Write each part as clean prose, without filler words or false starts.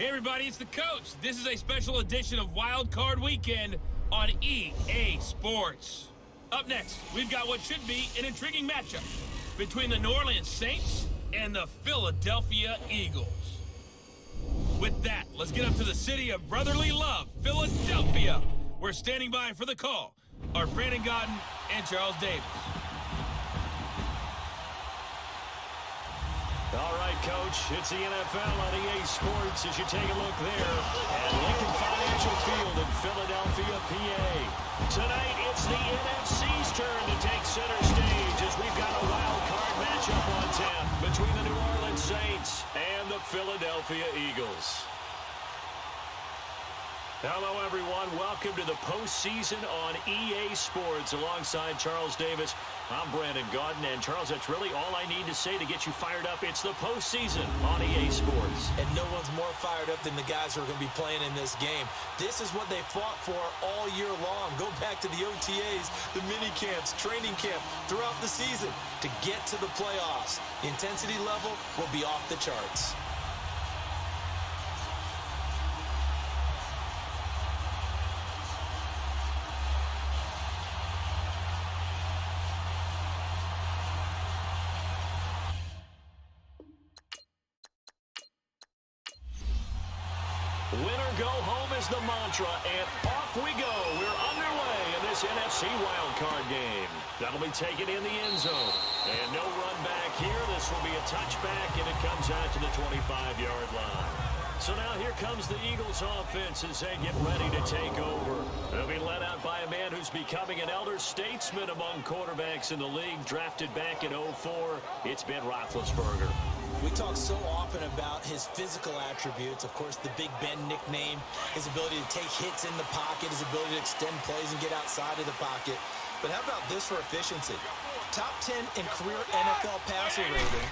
Hey everybody, it's the coach. This is a special edition of Wildcard Weekend on EA Sports. Up next, we've got what should be an intriguing matchup between the New Orleans Saints and the Philadelphia Eagles. With that, let's get up to the city of brotherly love, Philadelphia. We're standing by for the call are Brandon Godden and Charles Davis. All right, Coach, it's the NFL on EA Sports as you take a look there at Lincoln Financial Field in Philadelphia, PA. Tonight, it's the NFC's turn to take center stage as we've got a wild card matchup on tap between the New Orleans Saints and the Philadelphia Eagles. Hello, everyone. Welcome to the postseason on EA Sports. Alongside Charles Davis, I'm Brandon Gaudin. And, Charles, that's really all I need to say to get you fired up. It's the postseason on EA Sports. And no one's more fired up than the guys who are going to be playing in this game. This is what they fought for all year long. Go back to the OTAs, the mini camps, training camp, throughout the season to get to the playoffs. The intensity level will be off the charts. Winner go home is the mantra, and off we go. We're underway in this NFC wildcard game. That'll be taken in the end zone. And no run back here. This will be a touchback, and it comes out to the 25-yard line. So now here comes the Eagles offense as they get ready to take over. They'll be led out by a man who's becoming an elder statesman among quarterbacks in the league, drafted back in 2004. It's Ben Roethlisberger. We talk so often about his physical attributes. Of course, the Big Ben nickname, his ability to take hits in the pocket, his ability to extend plays and get outside of the pocket. But how about this for efficiency? Top 10 in career NFL passer rating.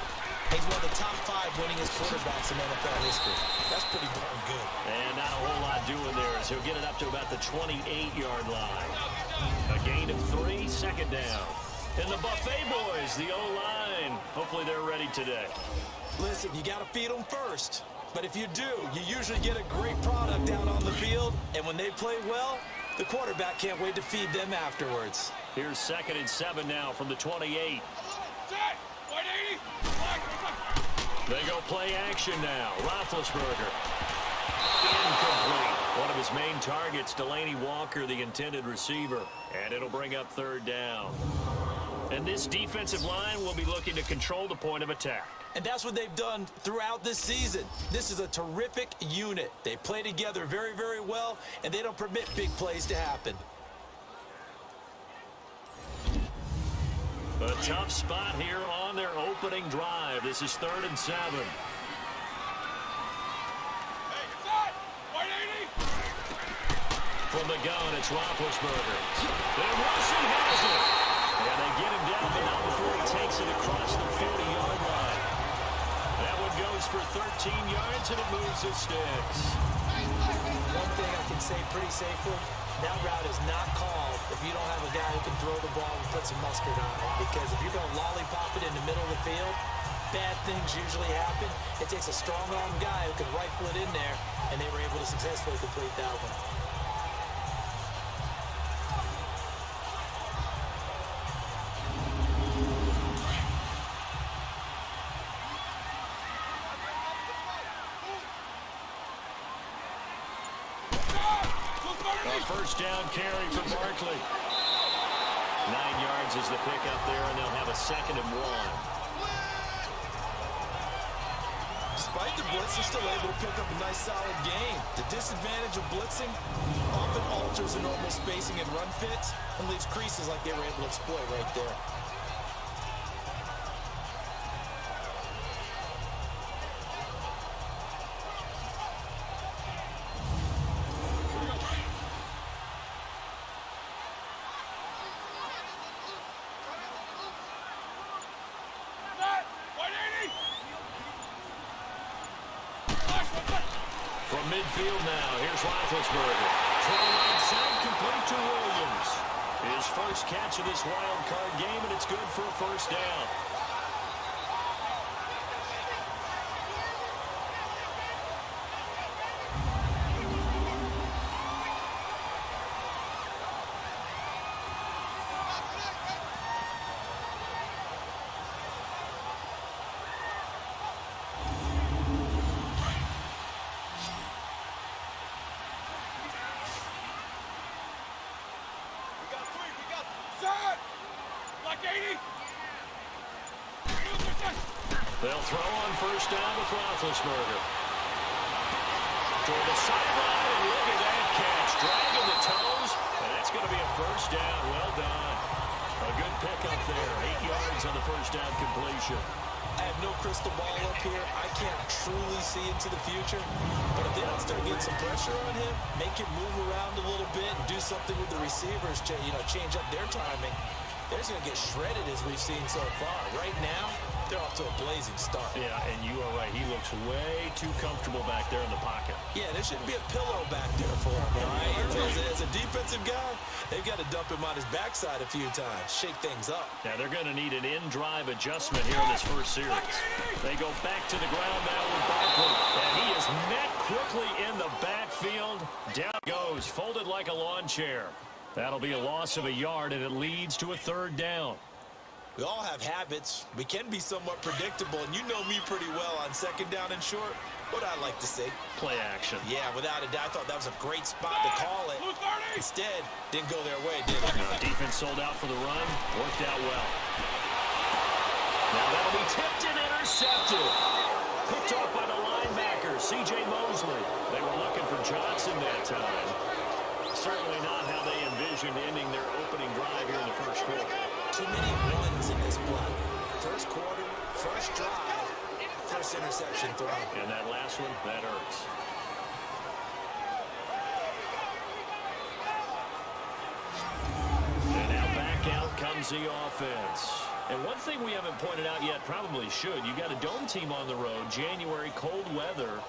He's one of the top 5 winningest quarterbacks in NFL history. That's pretty darn good. And not a whole lot doing there as he'll get it up to about the 28-yard line. A gain of 3, second down. And the Buffet boys, the O-line, hopefully they're ready today. Listen, you got to feed them first. But if you do, you usually get a great product out on the field. And when they play well, the quarterback can't wait to feed them afterwards. Here's 2nd and 7 now from the 28. They go play action now. Roethlisberger. Incomplete. One of his main targets, Delaney Walker, the intended receiver. And it'll bring up 3rd down. And this defensive line will be looking to control the point of attack. And that's what they've done throughout this season. This is a terrific unit. They play together very, very well, and they don't permit big plays to happen. A tough spot here on their opening drive. This is 3rd and 7. From the gun, it's Roethlisberger. And Wilson has it. And they get him down, but not before he takes it across the 40-yard line. That one goes for 13 yards, and it moves the sticks. One thing I can say pretty safely, that route is not called if you don't have a guy who can throw the ball and put some mustard on it. Because if you're going to lollipop it in the middle of the field, bad things usually happen. It takes a strong-arm guy who can rifle it in there, and they were able to successfully complete that one. First down carry for Barkley. 9 yards is the pickup there, and they'll have a 2nd and 1. Despite the blitz, they're still able to pick up a nice solid gain. The disadvantage of blitzing often alters the normal spacing and run fits and leaves creases like they were able to exploit right there. From midfield now, here's Roethlisberger. Throw outside, complete to Williams. His first catch of this wild card game, and it's good for a 1st down. They'll throw on 1st down with Roethlisberger. Toward the sideline, and look at that catch. Dragging the toes, and that's going to be a 1st down. Well done. A good pickup there. 8 yards on the 1st down completion. I have no crystal ball up here. I can't truly see into the future. But if they don't start getting some pressure on him, make him move around a little bit and do something with the receivers to, change up their timing, they're just going to get shredded as we've seen so far. Right now, they're off to a blazing start. Yeah, and you are right. He looks way too comfortable back there in the pocket. Yeah, there shouldn't be a pillow back there for him, all right? As a defensive guy, they've got to dump him on his backside a few times, shake things up. Now, they're going to need an in-drive adjustment here in this first series. They go back to the ground now with Barkley, and he is met quickly in the backfield. Down goes, folded like a lawn chair. That'll be a loss of a yard, and it leads to a third down. We all have habits. We can be somewhat predictable, and you know me pretty well on second down and short. What I'd like to see. Play action. Yeah, without a doubt. I thought that was a great spot to call it. Instead, didn't go their way, did it? Defense sold out for the run. Worked out well. Now that'll be tipped and intercepted. Picked off by the linebacker, C.J. Mosley. They were looking for Johnson that time. Certainly not how they envisioned ending their opening drive here in the first quarter. Too many ones in this play. First quarter, first drive, first interception throw. And that last one, that hurts. And now back out comes the offense. And one thing we haven't pointed out yet, probably should, you got a dome team on the road, January, cold weather.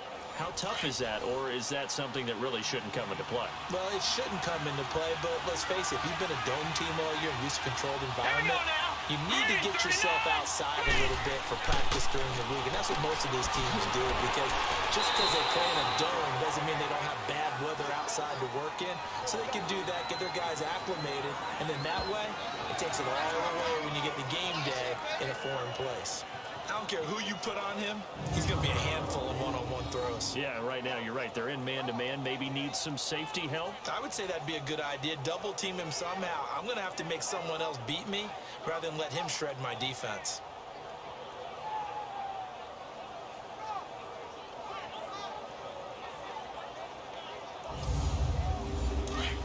How tough is that, or is that something that really shouldn't come into play? Well, it shouldn't come into play, but let's face it, you've been a dome team all year, used to controlled environment. You need to get yourself outside a little bit for practice during the week, and that's what most of these teams do, because just because they play in a dome doesn't mean they don't have bad weather outside to work in, so they can do that, get their guys acclimated, and then that way, it takes it all away when you get to game day in a foreign place. I don't care who you put on him, he's going to be a handful of one-on-one throws. Yeah, right now you're right. They're in man-to-man, maybe need some safety help. I would say that'd be a good idea. Double team him somehow. I'm going to have to make someone else beat me rather than let him shred my defense.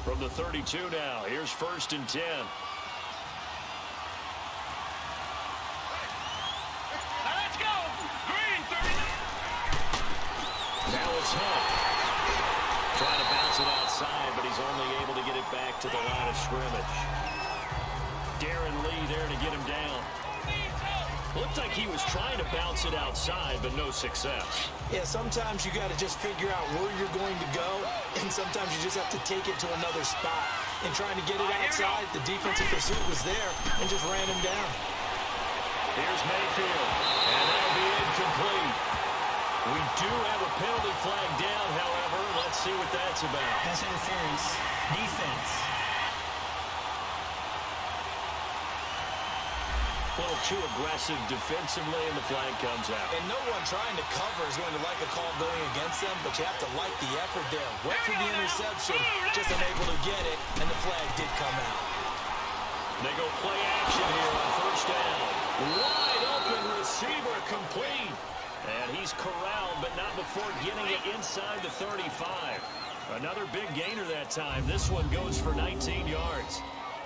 From the 32 now, here's 1st and 10. Now it's Hunt. Trying to bounce it outside, but he's only able to get it back to the line of scrimmage. Darren Lee there to get him down. Looked like he was trying to bounce it outside, but no success. Yeah, sometimes you got to just figure out where you're going to go, and sometimes you just have to take it to another spot. And trying to get it outside, the defensive pursuit was there and just ran him down. Here's Mayfield, and that'll be incomplete. We do have a penalty flag down, however. Let's see what that's about. Pass interference. Defense. A little too aggressive defensively, and the flag comes out. And no one trying to cover is going to like a call going against them, but you have to like the effort there. Went for the interception, just unable to get it, and the flag did come out. They go play action here on 1st down. Wide open receiver complete. And he's corralled, but not before getting it inside the 35. Another big gainer that time. This one goes for 19 yards.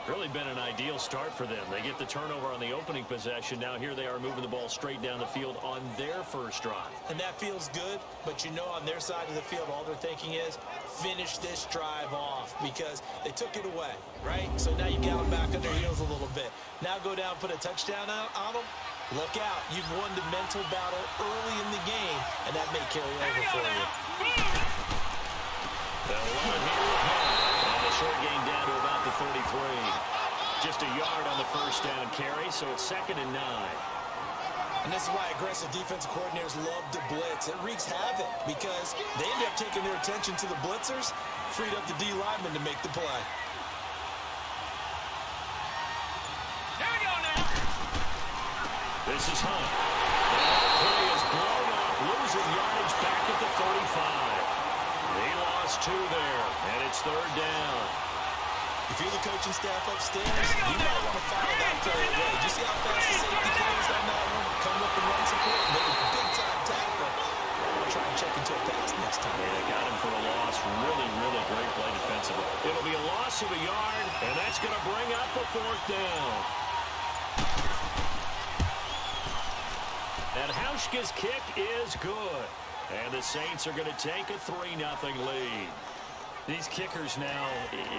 Really been an ideal start for them. They get the turnover on the opening possession. Now here they are moving the ball straight down the field on their first drive. And that feels good, but you know on their side of the field, all they're thinking is finish this drive off because they took it away, right? So now you got them back on their heels a little bit. Now go down, put a touchdown on them. Look out. You've won the mental battle early in the game, and that may carry over for you. They'll run here with Hunt. And the short game down to about the 33. Just a yard on the 1st down carry, so it's 2nd and 9. And this is why aggressive defensive coordinators love to blitz. It wreaks havoc because they end up taking their attention to the blitzers, freed up the D lineman to make the play. This is Hunt. That play is blown up, losing yardage back at the 35. They lost 2 there, and it's 3rd down. If you're the coaching staff upstairs, you might want to file that play away. Did you see how fast the safety closed on that one? Come up and run support, make a big-time tackle. I'm going to try and check into a pass next time. Yeah, they got him for a loss. Really, really great play defensively. It'll be a loss of a yard, and that's going to bring up a 4th down. And Hauschka's kick is good. And the Saints are going to take a 3-0 lead. These kickers now,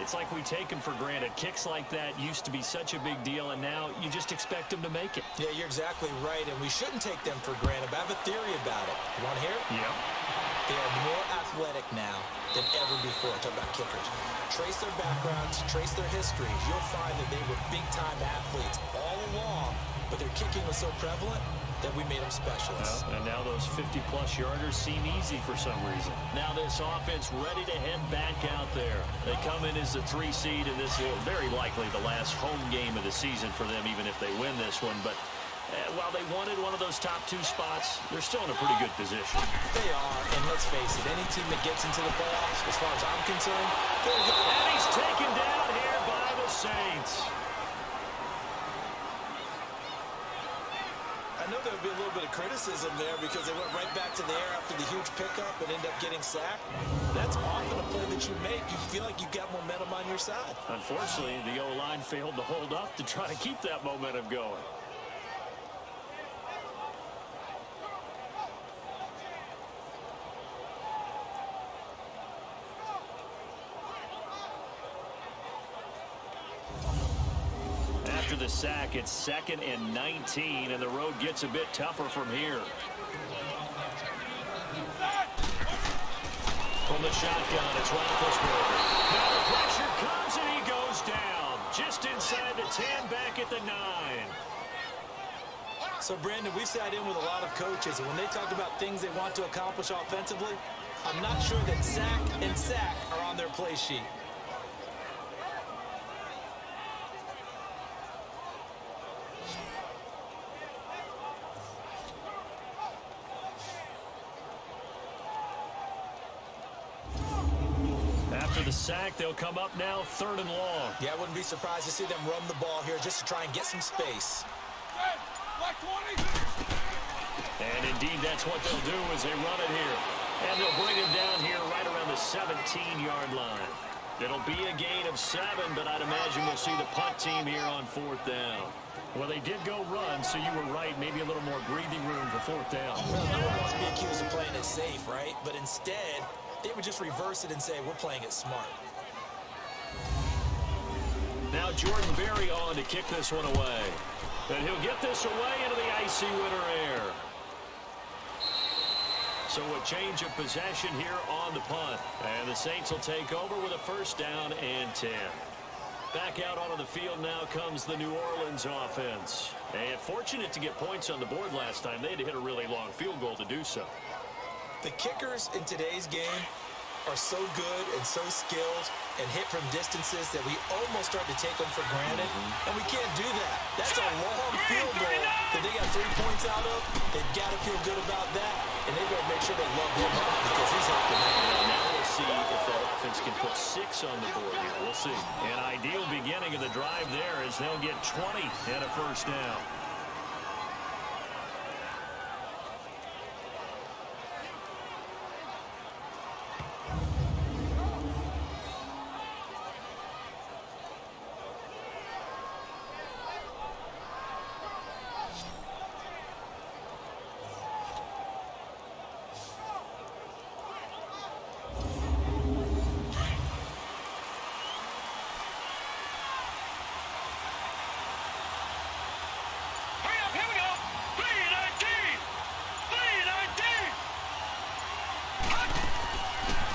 it's like we take them for granted. Kicks like that used to be such a big deal, and now you just expect them to make it. Yeah, you're exactly right, and we shouldn't take them for granted. But I have a theory about it. You want to hear it? Yep. They are more athletic now than ever before. Talk about kickers. Trace their backgrounds, trace their histories. You'll find that they were big-time athletes all along, but their kicking was so prevalent that we made them specialists. Well, and now those 50-plus yarders seem easy for some reason. Now this offense ready to head back out there. They come in as the 3 seed, and this will very likely the last home game of the season for them, even if they win this one. But while they wanted one of those top 2 spots, they're still in a pretty good position. They are, and let's face it, any team that gets into the playoffs, as far as I'm concerned, they're good. And he's taken down here by the Saints. I know there would be a little bit of criticism there because they went right back to the air after the huge pickup and ended up getting sacked. That's often a play that you make. You feel like you've got momentum on your side. Unfortunately, the O-line failed to hold up to try to keep that momentum going. After the sack, it's 2nd and 19, and the road gets a bit tougher from here. From the shotgun, it's Roethlisberger. Now the pressure comes, and he goes down. Just inside the 10, back at the 9. So, Brandon, we've sat in with a lot of coaches, and when they talk about things they want to accomplish offensively, I'm not sure that sack and sack are on their play sheet. After the sack, they'll come up now 3rd and long. Yeah, I wouldn't be surprised to see them run the ball here just to try and get some space. And indeed, that's what they'll do as they run it here. And they'll bring him down here right around the 17-yard line. It'll be a gain of 7, but I'd imagine we'll see the punt team here on 4th down. Well, they did go run, so you were right. Maybe a little more breathing room for 4th down. Well, no one wants to be accused of playing it safe, right? But instead, they would just reverse it and say, we're playing it smart. Now Jordan Berry on to kick this one away. And he'll get this away into the icy winter air. So a change of possession here on the punt. And the Saints will take over with a 1st down and 10. Back out onto the field now comes the New Orleans offense. And fortunate to get points on the board last time. They had to hit a really long field goal to do so. The kickers in today's game are so good and so skilled and hit from distances that we almost start to take them for granted, and we can't do that. That's a long field goal that they got 3 points out of. They've got to feel good about that, and they better make sure they love him up because he's helping them. Now we'll see if that offense can put 6 on the board here. We'll see. An ideal beginning of the drive there as they'll get 20 and a 1st down.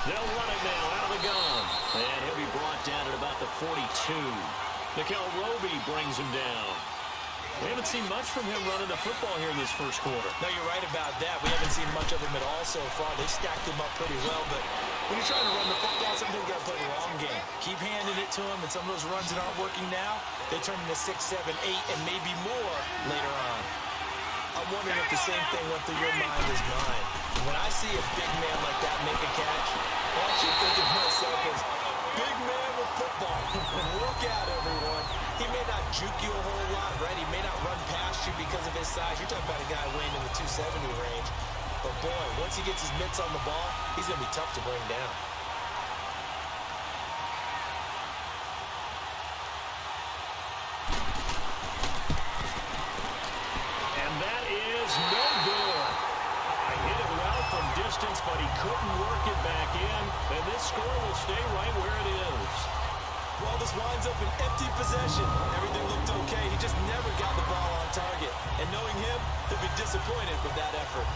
They'll run it now out of the gun. And he'll be brought down at about the 42. Nickel Roby brings him down. We haven't seen much from him running the football here in this 1st quarter. No, you're right about that. We haven't seen much of him at all so far. They've stacked him up pretty well, but when you're trying to run the football, sometimes you got to play the long game. Keep handing it to him, and some of those runs that aren't working now, they turn into 6, 7, 8, and maybe more later on. I'm wondering if the same thing went through your mind as mine. When I see a big man like that make a catch, all I keep thinking to myself is, big man with football. Look out, everyone. He may not juke you a whole lot, right? He may not run past you because of his size. You're talking about a guy weighing in the 270 range. But, boy, once he gets his mitts on the ball, he's going to be tough to bring down. And that is no good. defense, but he couldn't work it back in, and this score will stay right where it is. Well, this winds up an empty possession. Everything looked okay. He just never got the ball on target. And knowing him, he'll be disappointed with that effort.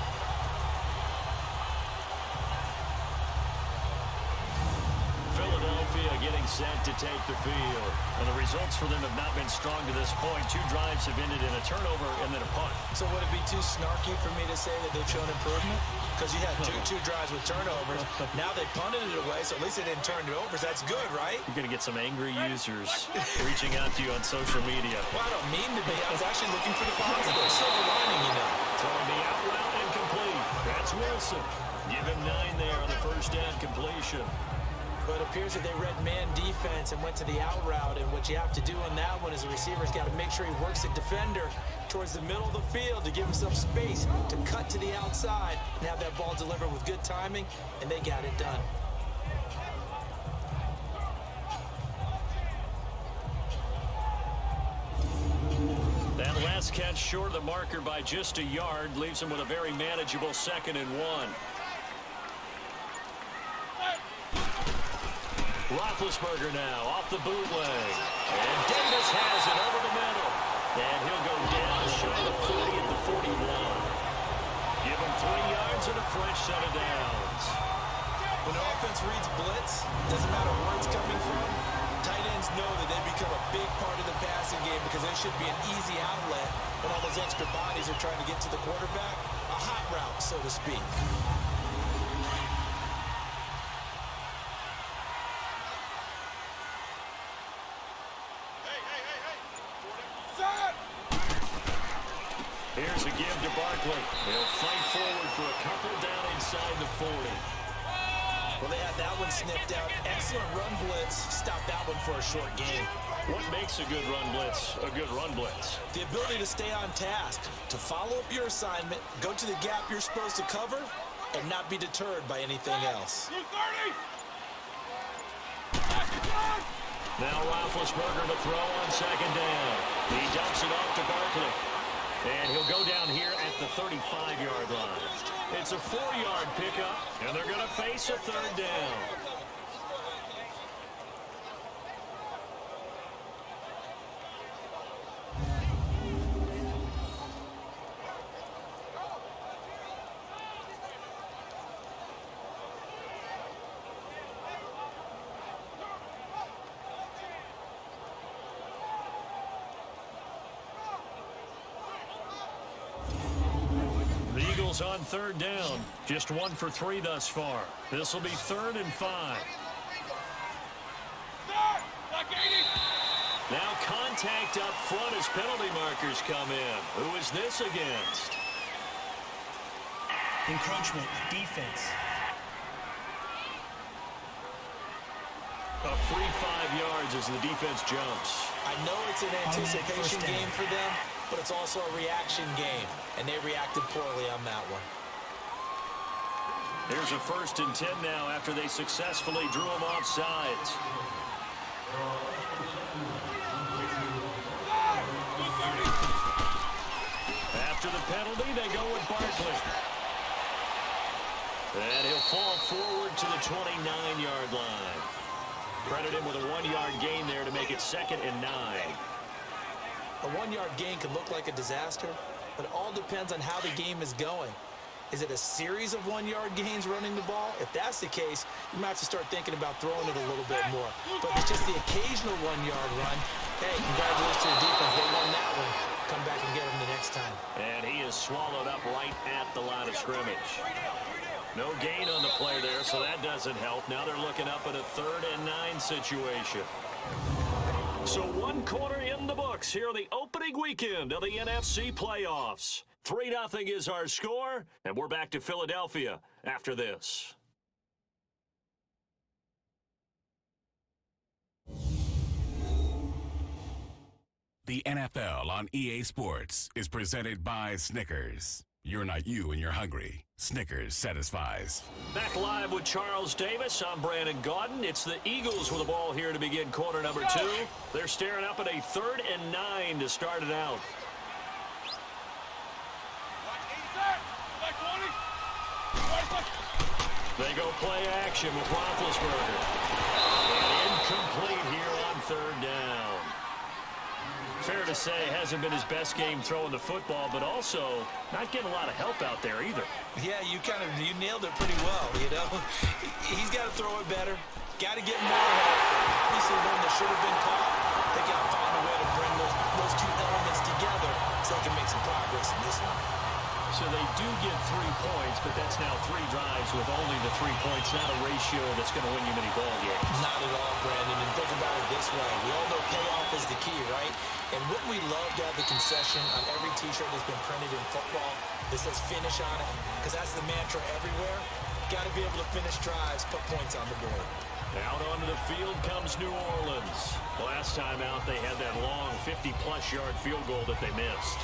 Philadelphia getting set to take the field. And the results for them have not been strong to this point. 2 drives have ended in a turnover and then a punt. So would it be too snarky for me to say that they've shown improvement? Because you had two drives with turnovers. Now they punted it away, so at least they didn't turn it over. That's good, right? You're going to get some angry users reaching out to you on social media. Well, I don't mean to be. I was actually looking for the positive. Silver lining, you know. Throwing the out route incomplete. That's Wilson. Give him 9 there on the first down completion. But it appears that they read man defense and went to the out route. And what you have to do on that one is the receiver's got to make sure he works the defender towards the middle of the field to give himself space to cut to the outside and have that ball delivered with good timing, and they got it done. That last catch short of the marker by just a yard leaves him with a very manageable 2nd and 1. Roethlisberger now off the bootleg. And Davis has it over the middle. And he'll go down short of 40 at the 41. Give him 3 yards and a fresh set of downs. When the offense reads blitz, doesn't matter where it's coming from, tight ends know that they become a big part of the passing game because there should be an easy outlet when all those extra bodies are trying to get to the quarterback. A hot route, so to speak. Here's a give to Barkley. He'll fight forward for a couple down inside the 40. Well, they had that one sniffed out. Excellent run blitz. Stop that one for a short gain. What makes a good run blitz a good run blitz? The ability to stay on task, to follow up your assignment, go to the gap you're supposed to cover, and not be deterred by anything else. Now Roethlisberger to throw on 2nd down. He dumps it off to Barkley. And he'll go down here at the 35-yard line. It's a 4-yard pickup, and they're going to face a 3rd down. On 3rd down, just 1 for 3 thus far. This will be 3rd and 5. Now contact up front as penalty markers come in. Who is this against? Encroachment, defense. A free 5 yards as the defense jumps. I know it's an anticipation game for them, but it's also a reaction game, and they reacted poorly on that one. Here's a 1st and 10 now after they successfully drew him off sides. After the penalty, they go with Barkley. And he'll fall forward to the 29-yard line. Credit him with a 1-yard gain there to make it 2nd and 9. A 1-yard gain can look like a disaster, but it all depends on how the game is going. Is it a series of 1-yard gains running the ball? If that's the case, you might have to start thinking about throwing it a little bit more. But if it's just the occasional 1-yard run, hey, congratulations to the defense. They won that one. Come back and get them the next time. And he is swallowed up right at the line of scrimmage. No gain on the play there, so that doesn't help. Now they're looking up at a 3rd and 9 situation. So 1 quarter in the books here the opening weekend of the NFC playoffs. 3-0 is our score, and we're back to Philadelphia after this. The NFL on EA Sports is presented by Snickers. You're not you and you're hungry. Snickers satisfies. Back live with Charles Davis. I'm Brandon Gaudin. It's the Eagles with the ball here to begin quarter number 2. They're staring up at a 3rd and 9 to start it out. They go play action with Roethlisberger. And incomplete here on third down. Fair to say, hasn't been his best game throwing the football, but also not getting a lot of help out there either. Yeah, you nailed it pretty well, you know. He's got to throw it better. Got to get more help. Obviously, one that should have been caught. They got to find a way to bring those two elements together so they can make some progress in this one. So they do get 3 points, but that's now 3 drives with only the 3 points, not a ratio that's going to win you many ball games. Not at all, Brandon. And think about it this way. We all know payoff is the key, right? And wouldn't we love to have the concession on every T-shirt that's been printed in football that says finish on it? Because that's the mantra everywhere. Got to be able to finish drives, put points on the board. Out onto the field comes New Orleans. Last time out, they had that long 50-plus yard field goal that they missed.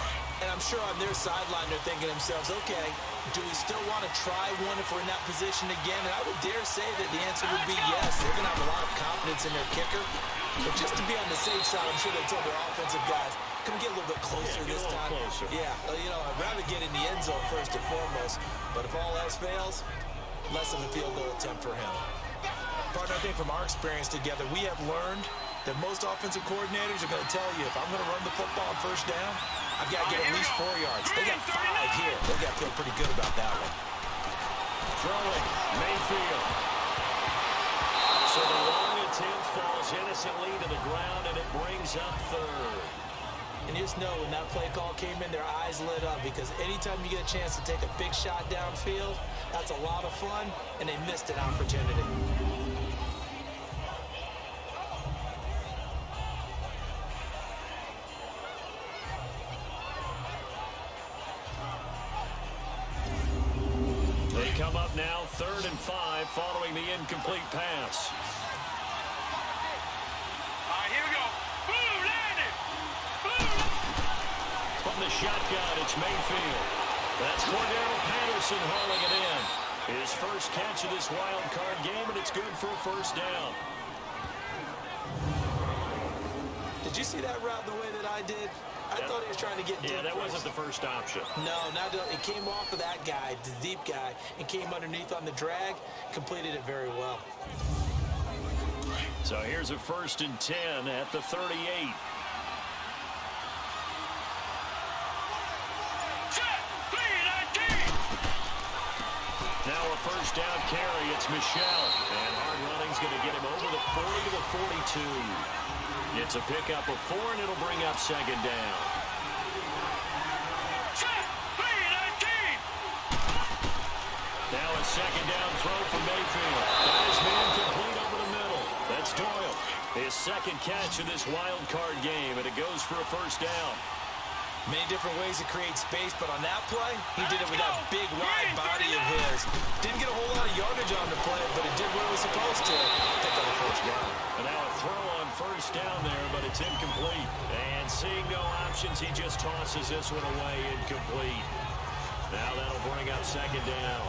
And I'm sure on their sideline, they're thinking to themselves, okay, do we still want to try one if we're in that position again? And I would dare say that the answer would be yes. They're going to have a lot of confidence in their kicker. But just to be on the safe side, I'm sure they told their offensive guys, come get a little bit closer this time. Closer. Yeah, you know, I'd rather get in the end zone first and foremost. But if all else fails, less of a field goal attempt for him. Partner, I think from our experience together, we have learned that most offensive coordinators are going to tell you, if I'm going to run the football on first down, I've got to get at least 4 yards. They got 5 here. They got to feel pretty good about that one. Throwing, Mayfield. So the long attempt falls innocently to the ground, and it brings up third. And you just know when that play call came in, their eyes lit up, because anytime you get a chance to take a big shot downfield, that's a lot of fun, and they missed an opportunity. They come up now 3rd and 5 following the incomplete pass. All right, here we go. Boom, landed. Boom. From the shotgun, it's Mayfield. That's Cordero Patterson hauling it in. His first catch of this wild card game, and it's good for a first down. Did you see that route the way that I did? I thought he was trying to get deep. Yeah, that first. wasn't the first option. No, it came off of that guy, the deep guy, and came underneath on the drag, completed it very well. So here's a 1st and 10 at the 38. Now a first down carry, it's Michelle. And hard running's going to get him over the 40 to the 42. It's a pickup of 4, and it'll bring up 2nd down. Now a 2nd down throw for Mayfield. Got his man complete over the middle. That's Doyle. His 2nd catch of this wild card game, and it goes for a first down. Many different ways to create space, but on that play, he did it with that big, wide body of his. Didn't get a whole lot of yardage on the play, but it did what it was supposed to. Pick up a first down. And now a throw on first down there, but it's incomplete. And seeing no options, he just tosses this one away, incomplete. Now that'll bring up 2nd down.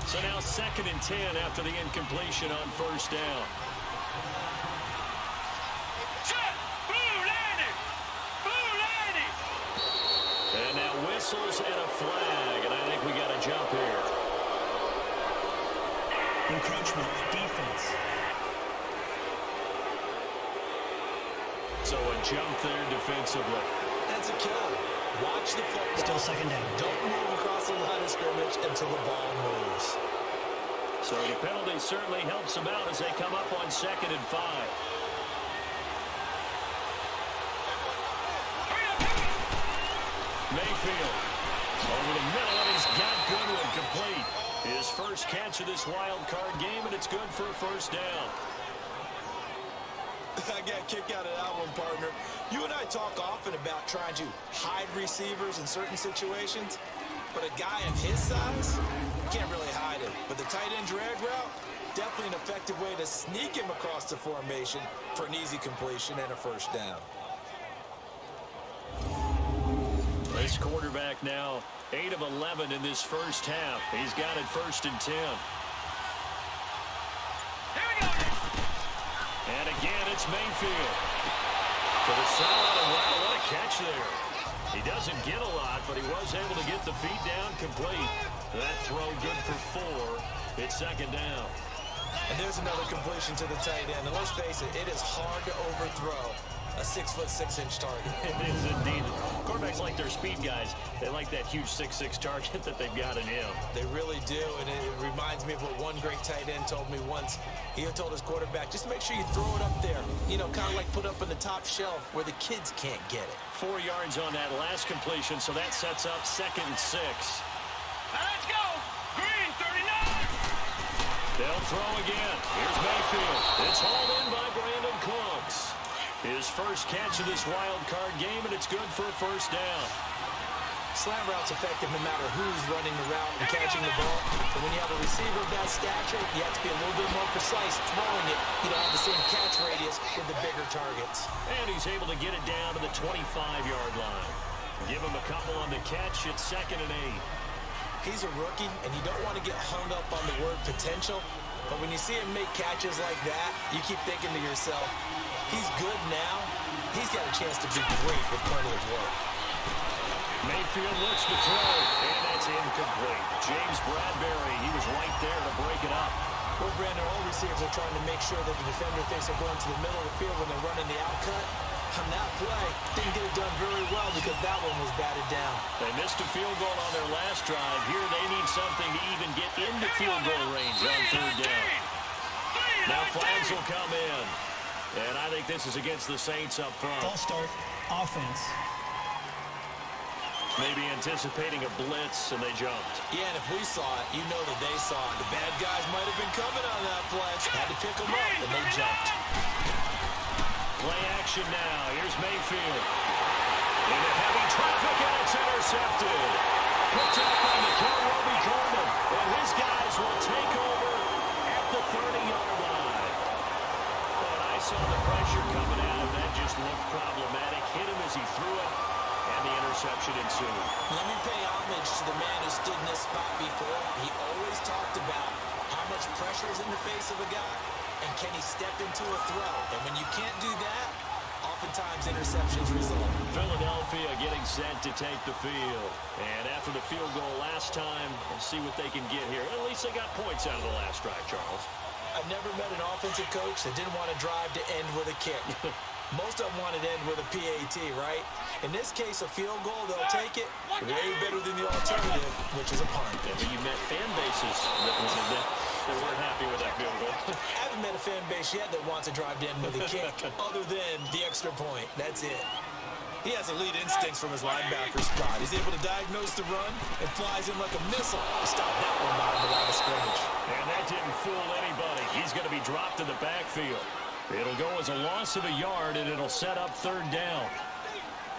So now 2nd and 10 after the incompletion on first down. And now whistles and a flag, and I think we got a jump here. Encroachment, defense. So a jump there defensively. That's a killer. Watch the football. Still 2nd down. Don't move across the line of scrimmage until the ball moves. So the penalty certainly helps them out as they come up on 2nd and 5. Mayfield over the middle, and he's got Goodwin complete. His first catch of this wild card game, and it's good for a first down. I got a kick out of that one, partner. You and I talk often about trying to hide receivers in certain situations, but a guy of his size, you can't really hide him. But the tight end drag route, definitely an effective way to sneak him across the formation for an easy completion and a first down. This quarterback now 8 of 11 in this first half. He's got it 1st and 10. And again, it's Mayfield. To the side, and wow, what a catch there. He doesn't get a lot, but he was able to get the feet down complete. That throw good for 4. It's second down. And there's another completion to the tight end. And let's face it, it is hard to overthrow a 6'6" target. It is indeed. Quarterbacks like their speed guys. They like that huge 6'6" target that they've got in him. They really do, and it reminds me of what one great tight end told me once. He told his quarterback, just make sure you throw it up there. You know, kind of like put up on the top shelf where the kids can't get it. 4 yards on that last completion, so that sets up 2nd and 6. Let's go! Green, 39! They'll throw again. Here's Mayfield. It's hauled in by Brandon Cooks. His first catch of this wild card game, and it's good for a first down. Slant route's effective no matter who's running the route and catching the ball. But when you have a receiver of that stature, you have to be a little bit more precise throwing it. You don't have the same catch radius with the bigger targets. And he's able to get it down to the 25-yard line. Give him a couple on the catch. It's 2nd and 8. He's a rookie, and you don't want to get hung up on the word potential. But when you see him make catches like that, you keep thinking to yourself, he's good now. He's got a chance to be great with plenty of work. Mayfield looks to throw, and that's incomplete. James Bradbury, he was right there to break it up. Well, Brandon, all receivers are trying to make sure that the defender thinks they're going to the middle of the field when they're running the outcut. On that play, didn't get it done very well because that one was batted down. They missed a field goal on their last drive. Here they need something to even get into field goal range on 3rd down. Now flags will come in. And I think this is against the Saints up front. False start, offense. Maybe anticipating a blitz, and they jumped. Yeah, and if we saw it, you know that they saw it. The bad guys might have been coming on that play. Had to pick them up, and they jumped. Play action now. Here's Mayfield. Into heavy traffic, and it's intercepted. Picked up on the Roby Corman. And his guys will take over at the 30-yard line. And I saw the pressure coming out, and that just looked problematic. Hit him as he threw it. And the interception ensued. Let me pay homage to the man who stood in this spot before. He always talked about how much pressure is in the face of a guy, and can he step into a throw. And when you can't do that, oftentimes interceptions result. Philadelphia getting set to take the field. And after the field goal last time, we'll see what they can get here. At least they got points out of the last drive, Charles. I've never met an offensive coach that didn't want to drive to end with a kick. Most of them want to end with a PAT, right? In this case, a field goal, they'll take it way better than the alternative, which is a punt. Yeah, but you met fan bases that weren't happy with that field goal. I haven't met a fan base yet that wants to drive to end with a kick other than the extra point. That's it. He has elite instincts from his linebacker spot. He's able to diagnose the run and flies in like a missile to stop that one behind the line of scrimmage. And that didn't fool anybody. He's going to be dropped in the backfield. It'll go as a loss of a yard, and it'll set up 3rd down.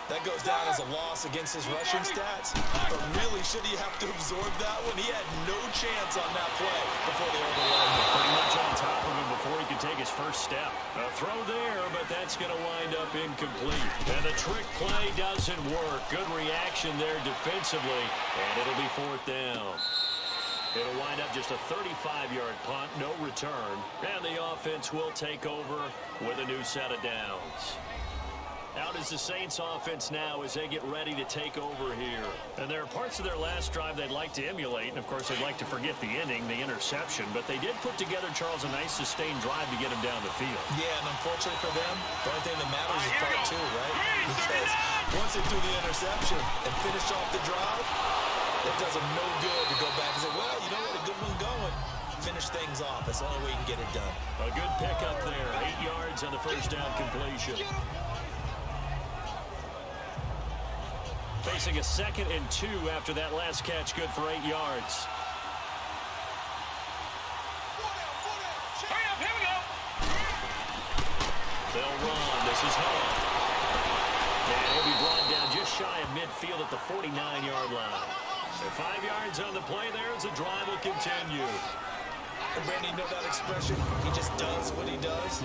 That goes down as a loss against his rushing stats. But really, should he have to absorb that one? He had no chance on that play before they overwhelmed him. Pretty much on top of him before he could take his first step. A throw there, but that's going to wind up incomplete. And the trick play doesn't work. Good reaction there defensively, and it'll be 4th down. It'll wind up just a 35-yard punt, no return. And the offense will take over with a new set of downs. Out is the Saints offense now as they get ready to take over here. And there are parts of their last drive they'd like to emulate. And, of course, they'd like to forget the ending, the interception. But they did put together, Charles, a nice sustained drive to get him down the field. Yeah, and unfortunately for them, the only thing that matters is part 2, right? Because once they threw the interception and finished off the drive, it does them no good to go back and say, well, you know what, a good one going. Finish things off. That's the only way you can get it done. A good pickup there. 8 yards on the first down completion. Facing a 2nd and 2 after that last catch, good for 8 yards. They'll run. This is Hunt. And he'll be brought down just shy of midfield at the 49-yard line. So 5 yards on the play there as the drive will continue. And Brandon, you know that expression? He just does what he does.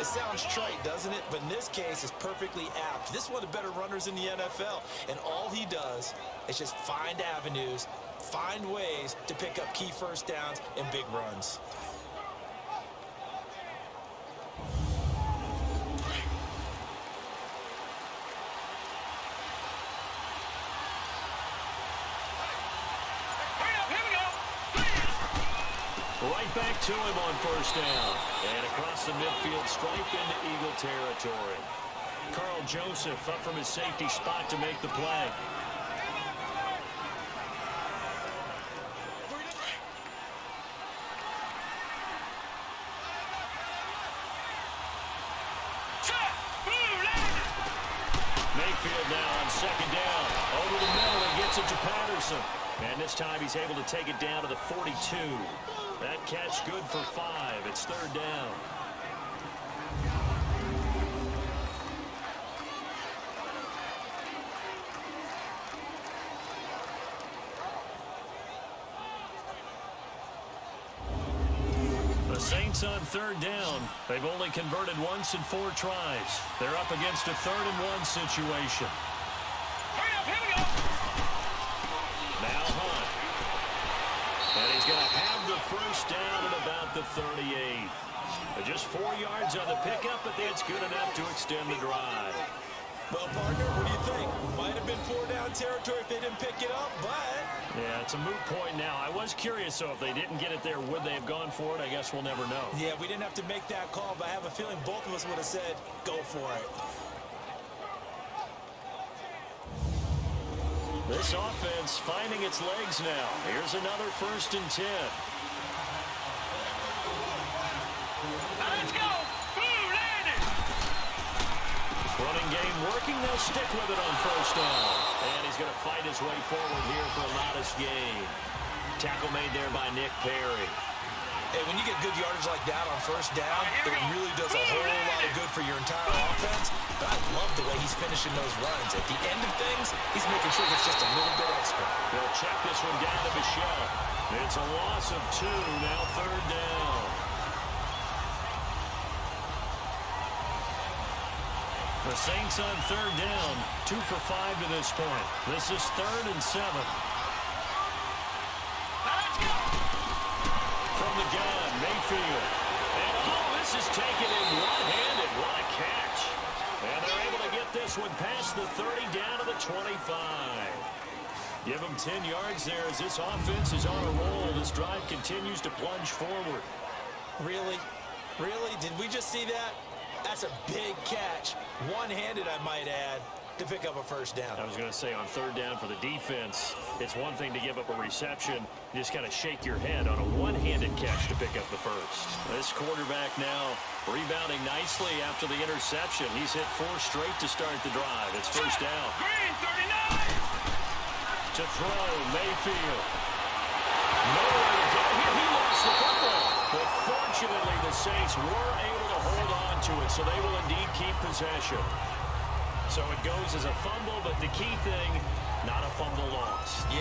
It sounds trite, doesn't it? But in this case, it's perfectly apt. This is one of the better runners in the NFL. And all he does is just find avenues, find ways to pick up key first downs and big runs. back to him on first down. And across the midfield stripe into Eagle territory. Carl Joseph up from his safety spot to make the play. Mayfield now on second down. Over the middle and gets it to Patterson. And this time he's able to take it down to the 42. That catch good for 5. It's third down. The Saints on third down. They've only converted once in 4 tries. They're up against a 3rd-and-1 situation. Hurry up, here we go. Now Hunt. And he's going to have the first down at about the 38. Just 4 yards on the pickup, but that's good enough to extend the drive. Well, partner, what do you think? Might have been 4-down territory if they didn't pick it up, but... Yeah, it's a moot point now. I was curious, though, if they didn't get it there, would they have gone for it? I guess we'll never know. Yeah, we didn't have to make that call, but I have a feeling both of us would have said, go for it. This offense finding its legs now. Here's another 1st and 10. Let's go. Blue landed. Running game working. They'll stick with it on first down. And he's going to fight his way forward here for a modest gain. Tackle made there by Nick Perry. Hey, when you get good yardage like that on first down, it really does a whole lot of good for your entire offense. But I love the way he's finishing those runs. At the end of things, he's making sure it's just a little bit extra. They'll check this one down to Michelle. It's a loss of 2, now third down. The Saints on third down, 2 for 5 to this point. This is 3rd and 7. Let's go. From the gun, Mayfield. And this is taken in one-handed. What a catch. And they're able to get this one past the 30 down to the 25. Give them 10 yards there as this offense is on a roll. This drive continues to plunge forward. Really? Really? Did we just see that? That's a big catch. One-handed, I might add, to pick up a first down. I was going to say on third down for the defense, it's one thing to give up a reception. You just kind of shake your head on a one-handed catch to pick up the first. This quarterback now rebounding nicely after the interception. He's hit 4 straight to start the drive. It's first down. Green 39. To throw, Mayfield. Nowhere to go here. He lost the football. But fortunately, the Saints were able to hold on to it, so they will indeed keep possession. So it goes as a fumble, but the key thing, not a fumble loss. Yeah,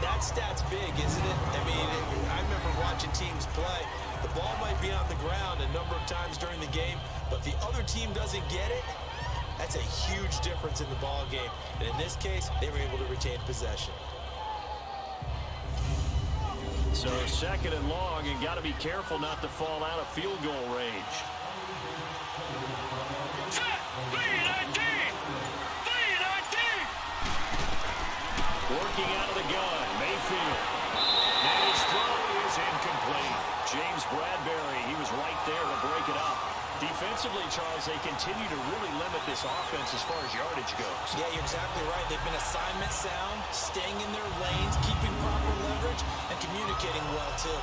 that stat's big, isn't it? I mean, I remember watching teams play. The ball might be on the ground a number of times during the game, but if the other team doesn't get it, that's a huge difference in the ball game. And in this case, they were able to retain possession. So 2nd and long, and got to be careful not to fall out of field goal range. 319. Working out of the gun, Mayfield. And his throw is incomplete. James Bradbury, he was right there to break it up. Defensively, Charles, they continue to really limit this offense as far as yardage goes. Yeah, you're exactly right. They've been assignment sound, staying in their lanes, keeping proper leverage, and communicating well, too.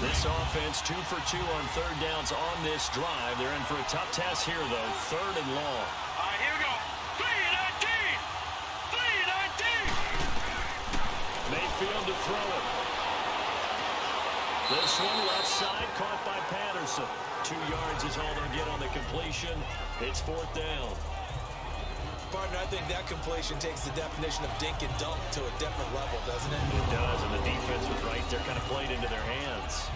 This offense 2 for 2 on third downs on this drive. They're in for a tough task here, though. 3rd and long. All right, here we go. 319. 319. Mayfield to throw it. This one left side caught by Patterson. 2 yards is all they'll get on the completion. It's 4th down. Partner, I think that completion takes the definition of dink and dunk to a different level, doesn't it? It does, and the defense was right there, kind of played into their hands.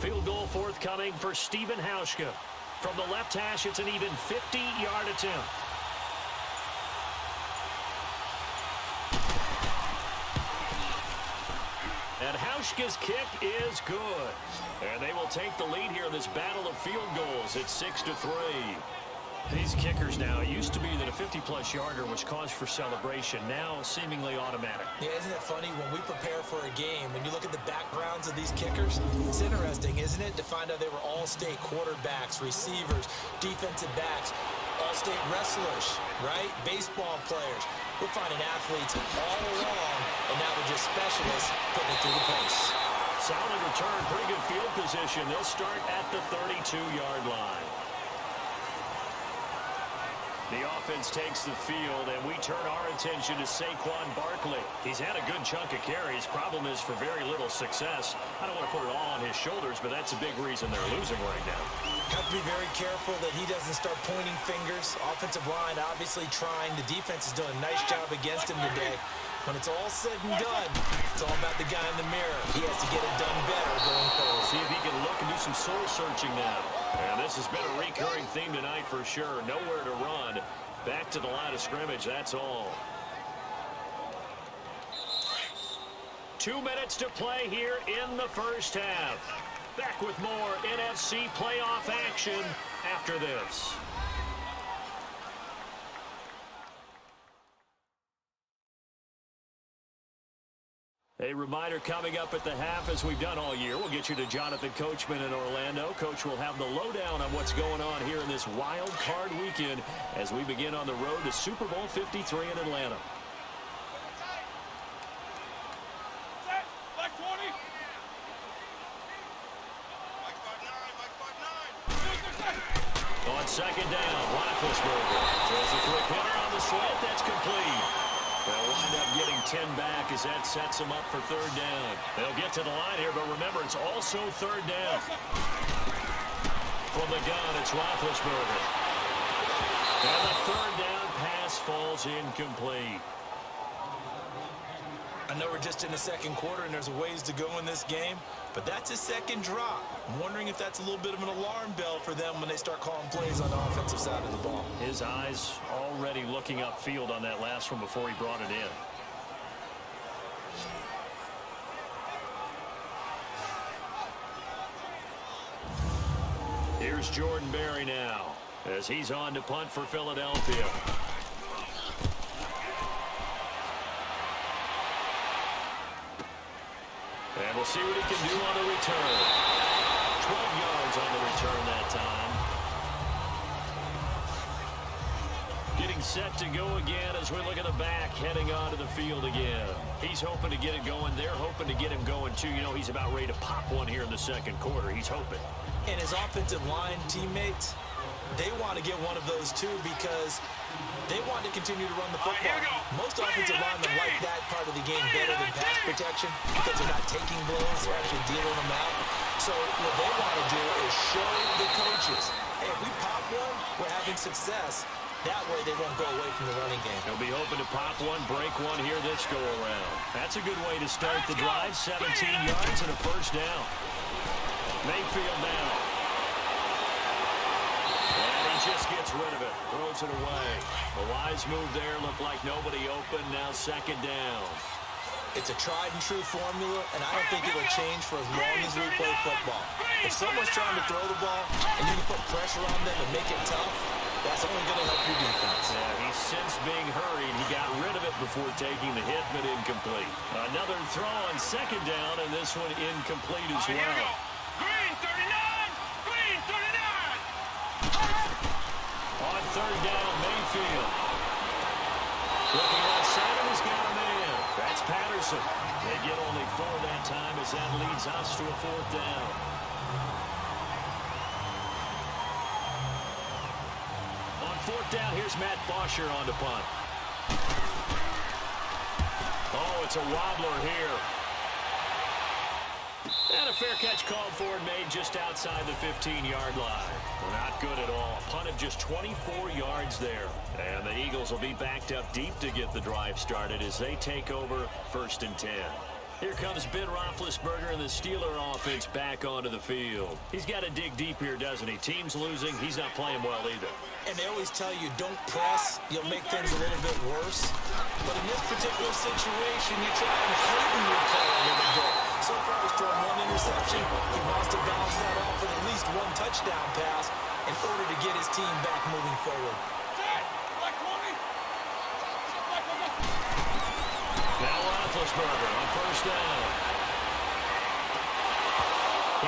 Field goal forthcoming for Stephen Hauschka. From the left hash, it's an even 50-yard attempt. And Hauschka's kick is good. And they will take the lead here in this battle of field goals. It's 6-3. These kickers now, it used to be that a 50-plus yarder was cause for celebration. Now, seemingly automatic. Yeah, isn't it funny when we prepare for a game and you look at the backgrounds of these kickers? It's interesting, isn't it, to find out they were all-state quarterbacks, receivers, defensive backs, all-state wrestlers, right? Baseball players. We're finding athletes all along, and now they're just specialists putting it through the pace. Solid return, pretty good field position. They'll start at the 32-yard line. The offense takes the field, and we turn our attention to Saquon Barkley. He's had a good chunk of carries. Problem is for very little success. I don't want to put it all on his shoulders, but that's a big reason they're losing right now. Have to be very careful that he doesn't start pointing fingers. Offensive line obviously trying. The defense is doing a nice job against him today. When it's all said and done, it's all about the guy in the mirror. He has to get it done better going forward. See if he can look and do some soul searching now. And this has been a recurring theme tonight for sure. Nowhere to run. Back to the line of scrimmage, that's all. 2 minutes to play here in the first half. Back with more NFC playoff action after this. A reminder coming up at the half, as we've done all year. We'll get you to Jonathan Coachman in Orlando. Coach will have the lowdown on what's going on here in this wild card weekend as we begin on the road to Super Bowl 53 in Atlanta. On second down, Roethlisberger throws a quick hitter on the slant. That's complete. They'll wind up getting 10 back as that sets them up for third down. They'll get to the line here, but remember, it's also third down. From the gun, it's Roethlisberger. And the third down pass falls incomplete. I know we're just in the second quarter and there's a ways to go in this game, but that's a second drop. I'm wondering if that's a little bit of an alarm bell for them when they start calling plays on the offensive side of the ball. His eyes already looking upfield on that last one before he brought it in. Here's Jordan Berry now as he's on to punt for Philadelphia. And we'll see what he can do on the return. 12 yards on the return that time. Getting set to go again as we look at the back, heading onto the field again. He's hoping to get it going. They're hoping to get him going, too. You know, he's about ready to pop one here in the second quarter. He's hoping. And his offensive line teammates, they want to get one of those, too, because they want to continue to run the football. Most offensive linemen like that part of the game better than pass protection because they're not taking blows, they're actually dealing them out. So what they want to do is show the coaches, hey, if we pop one, we're having success. That way they won't go away from the running game. He'll be hoping to pop one, break one here this go-around. That's a good way to start the drive. 17 yards and a first down. Mayfield now. Just gets rid of it, throws it away. A wise move there, looked like nobody open, now second down. It's a tried and true formula, and I don't think it'll change for as long as we play football. If someone's trying to throw the ball, and you can put pressure on them and make it tough, that's only going to help your defense. Yeah, he's since being hurried. He got rid of it before taking the hit, but incomplete. Another throw on second down, and this one incomplete as well. Green 39! Green 39! On third down, Mayfield. Looking outside, and he's got a man. That's Patterson. They get only 4 that time as that leads us to a fourth down. On fourth down, here's Matt Bosher on the punt. Oh, it's a wobbler here. And a fair catch called for and made just outside the 15-yard line. Not good at all. Punt of just 24 yards there. And the Eagles will be backed up deep to get the drive started as they take over 1st and 10. Here comes Ben Roethlisberger and the Steeler offense back onto the field. He's got to dig deep here, doesn't he? Team's losing. He's not playing well either. And they always tell you, don't press. You'll make things a little bit worse. But in this particular situation, you try and heighten your play a little bit. interception. He wants to balance that off with at least one touchdown pass in order to get his team back moving forward. Now Roethlisberger on first down.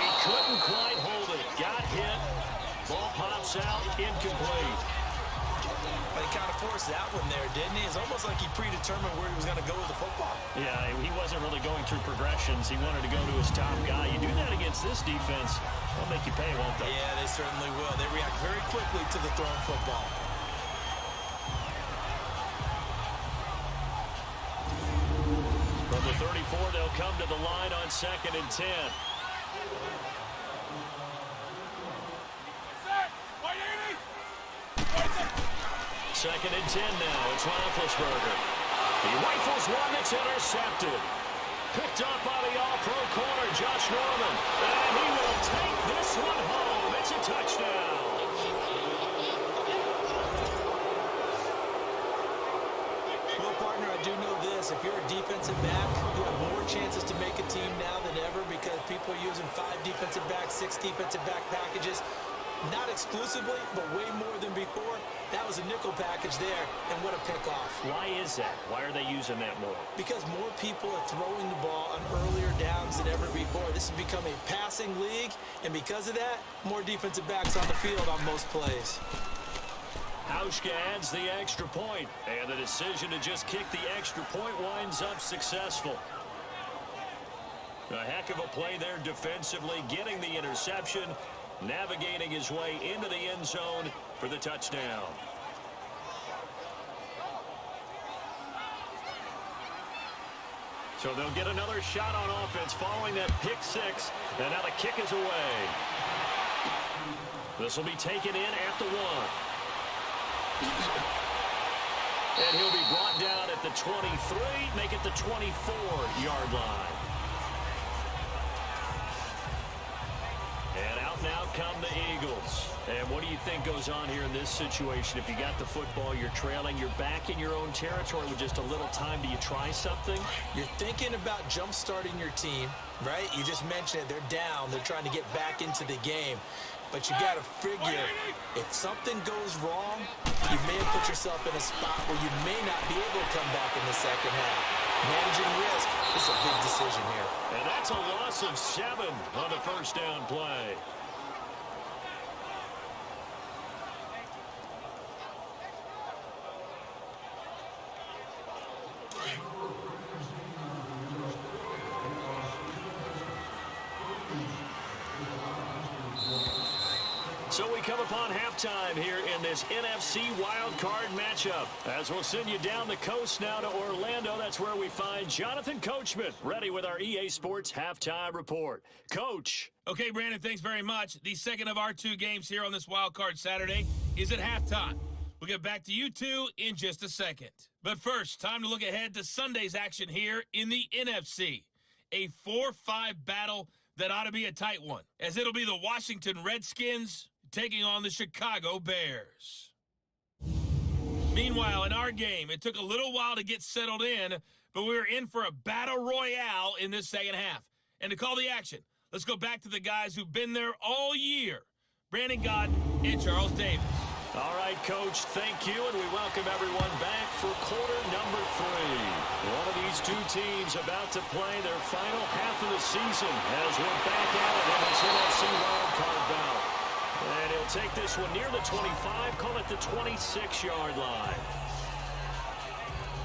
He couldn't quite hold it. Got hit. Ball pops out. Incomplete. But he kind of forced that one there, didn't he? It's almost like he predetermined where he was going to go with the football. Yeah, he wasn't really going through progressions. He wanted to go to his top guy. You do that against this defense, they'll make you pay, won't they? Yeah, they certainly will. They react very quickly to the thrown football. From the 34, they'll come to the line on 2nd and 10. Second and 10 now. It's Roethlisberger. He rifles one that's intercepted. Picked up by the all-pro corner, Josh Norman. And he will take this one home. It's a touchdown. Well, partner, I do know this. If you're a defensive back, you have more chances to make a team now than ever because people are using 5 defensive backs, 6 defensive back packages. Not exclusively, but way more than before. That was a nickel package there, and what a pickoff. Why is that? Why are they using that more? Because more people are throwing the ball on earlier downs than ever before. This has become a passing league, and because of that, more defensive backs on the field on most plays. Hauschka adds the extra point, and the decision to just kick the extra point winds up successful. A heck of a play there defensively, getting the interception, navigating his way into the end zone for the touchdown. So they'll get another shot on offense following that pick 6, and now the kick is away. This will be taken in at the 1. And he'll be brought down at the 23, make it the 24-yard line. And out now come the Eagles. And what do you think goes on here in this situation? If you got the football, you're trailing, you're back in your own territory with just a little time. Do you try something? You're thinking about jump-starting your team, right? You just mentioned it. They're down. They're trying to get back into the game. But you got to figure, if something goes wrong, you may have put yourself in a spot where you may not be able to come back in the second half. Managing risk is a big decision here. And that's a loss of 7 on the first down play. So we come upon halftime here in this NFC Wildcard matchup. As we'll send you down the coast now to Orlando, that's where we find Jonathan Coachman, ready with our EA Sports Halftime Report. Coach. Okay, Brandon, thanks very much. The second of our 2 games here on this Wildcard Saturday is at halftime. We'll get back to you two in just a second. But first, time to look ahead to Sunday's action here in the NFC. A 4-5 battle that ought to be a tight one, as it'll be the Washington Redskins taking on the Chicago Bears. Meanwhile, in our game, it took a little while to get settled in, but we were in for a battle royale in this second half. And to call the action, let's go back to the guys who've been there all year, Brandon Godden and Charles Davis. All right, Coach, thank you, and we welcome everyone back for quarter number 3. One of these 2 teams about to play their final half of the season as we're back at it in this NFC wildcard bout. And he'll take this one near the 25, call it the 26-yard line.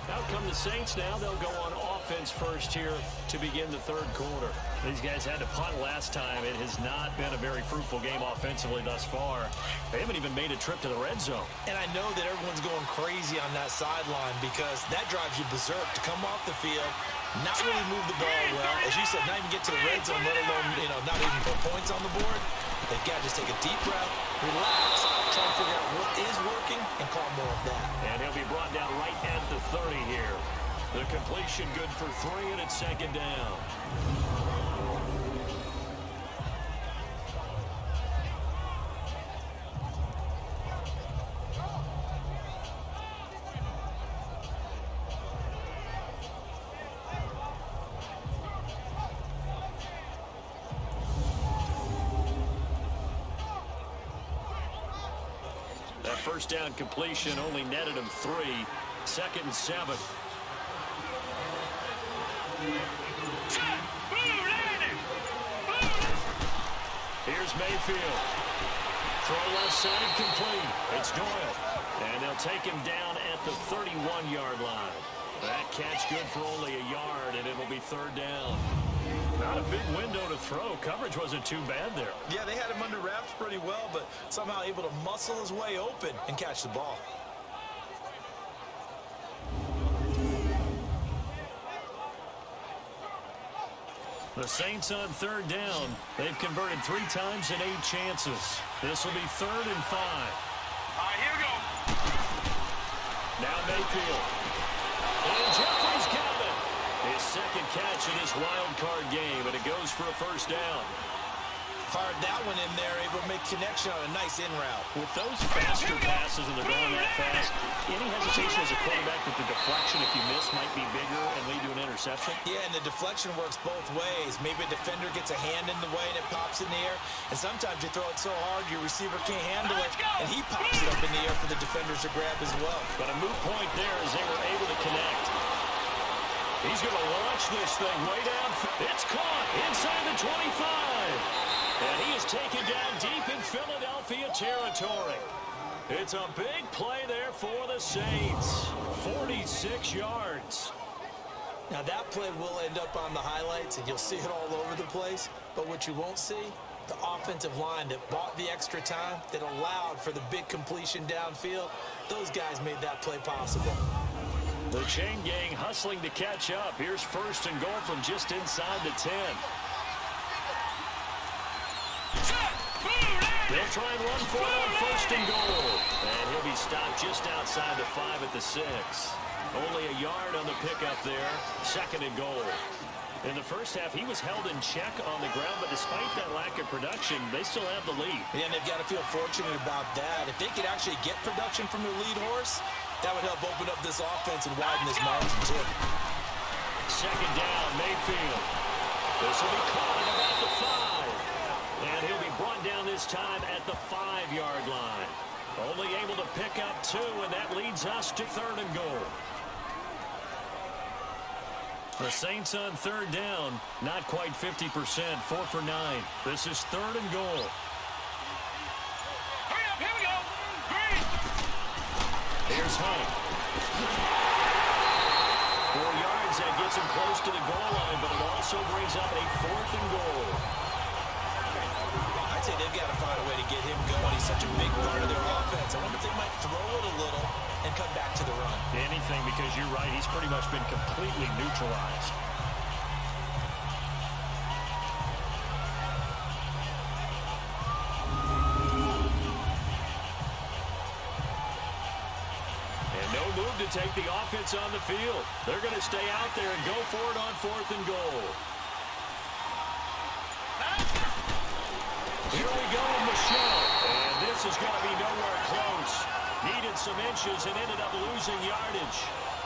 Out come the Saints now. They'll go on offense first here to begin the third quarter. These guys had to punt last time. It has not been a very fruitful game offensively thus far. They haven't even made a trip to the red zone. And I know that everyone's going crazy on that sideline because that drives you berserk to come off the field, not really move the ball well. As you said, not even get to the red zone, let alone, not even put points on the board. They've got to just take a deep breath, relax, try to figure out what is working, and call more of that. And he'll be brought down right at the 30 here. The completion good for 3, and it's second down. first down completion only netted him 3. 2nd and 7. Here's Mayfield. Throw left side complete. It's Doyle. And they'll take him down at the 31-yard line. That catch good for only a yard, and it'll be 3rd down. Not a big window to throw. Coverage wasn't too bad there. Yeah, they had him under wraps pretty well, but somehow able to muscle his way open and catch the ball. The Saints on 3rd down. They've converted 3 times in 8 chances. This will be 3rd and 5. All right, here we go. Now Mayfield. And Jeffrey's got it. His 2nd catch in this wild card game, and it goes for a 1st down. Fired that one in there, able to make connection on a nice in route. With those faster passes and they're going that fast, any hesitation as a quarterback that the deflection, if you miss, might be bigger and lead to an interception? Yeah, and the deflection works both ways. Maybe a defender gets a hand in the way and it pops in the air. And sometimes you throw it so hard your receiver can't handle it, and he pops it up in the air for the defenders to grab as well. But a moot point there as they were able to connect. He's going to launch this thing way down. It's caught inside the 25. And he is taken down deep in Philadelphia territory. It's a big play there for the Saints. 46 yards. Now that play will end up on the highlights, and you'll see it all over the place. But what you won't see, the offensive line that bought the extra time, that allowed for the big completion downfield, those guys made that play possible. The chain gang hustling to catch up. Here's 1st and goal from just inside the 10. They'll try and run for it on 1st and goal. And he'll be stopped just outside the 5 at the 6. Only a yard on the pickup there. 2nd and goal. In the first half, he was held in check on the ground, but despite that lack of production, they still have the lead. Yeah, and they've got to feel fortunate about that. If they could actually get production from their lead horse, that would help open up this offense and widen this margin, too. 2nd down, Mayfield. This will be caught at about the 5. And he'll be brought down this time at the 5-yard line. Only able to pick up 2, and that leads us to 3rd and goal. The Saints on 3rd down, not quite 50%, 4 for 9. This is 3rd and goal. Hurry up, here we go. 3. Here's Hunt. 4 yards, that gets him close to the goal line, but it also brings up a 4th and goal. I'd say they've got to find a way to get him going. He's such a big part of their offense. I wonder if they might throw it a little and come back to the run. Anything, because you're right, he's pretty much been completely neutralized. And no move to take the offense on the field. They're going to stay out there and go for it on 4th and goal. Here we go, Michelle. And this is going to be nowhere close. Needed some inches and ended up losing yardage.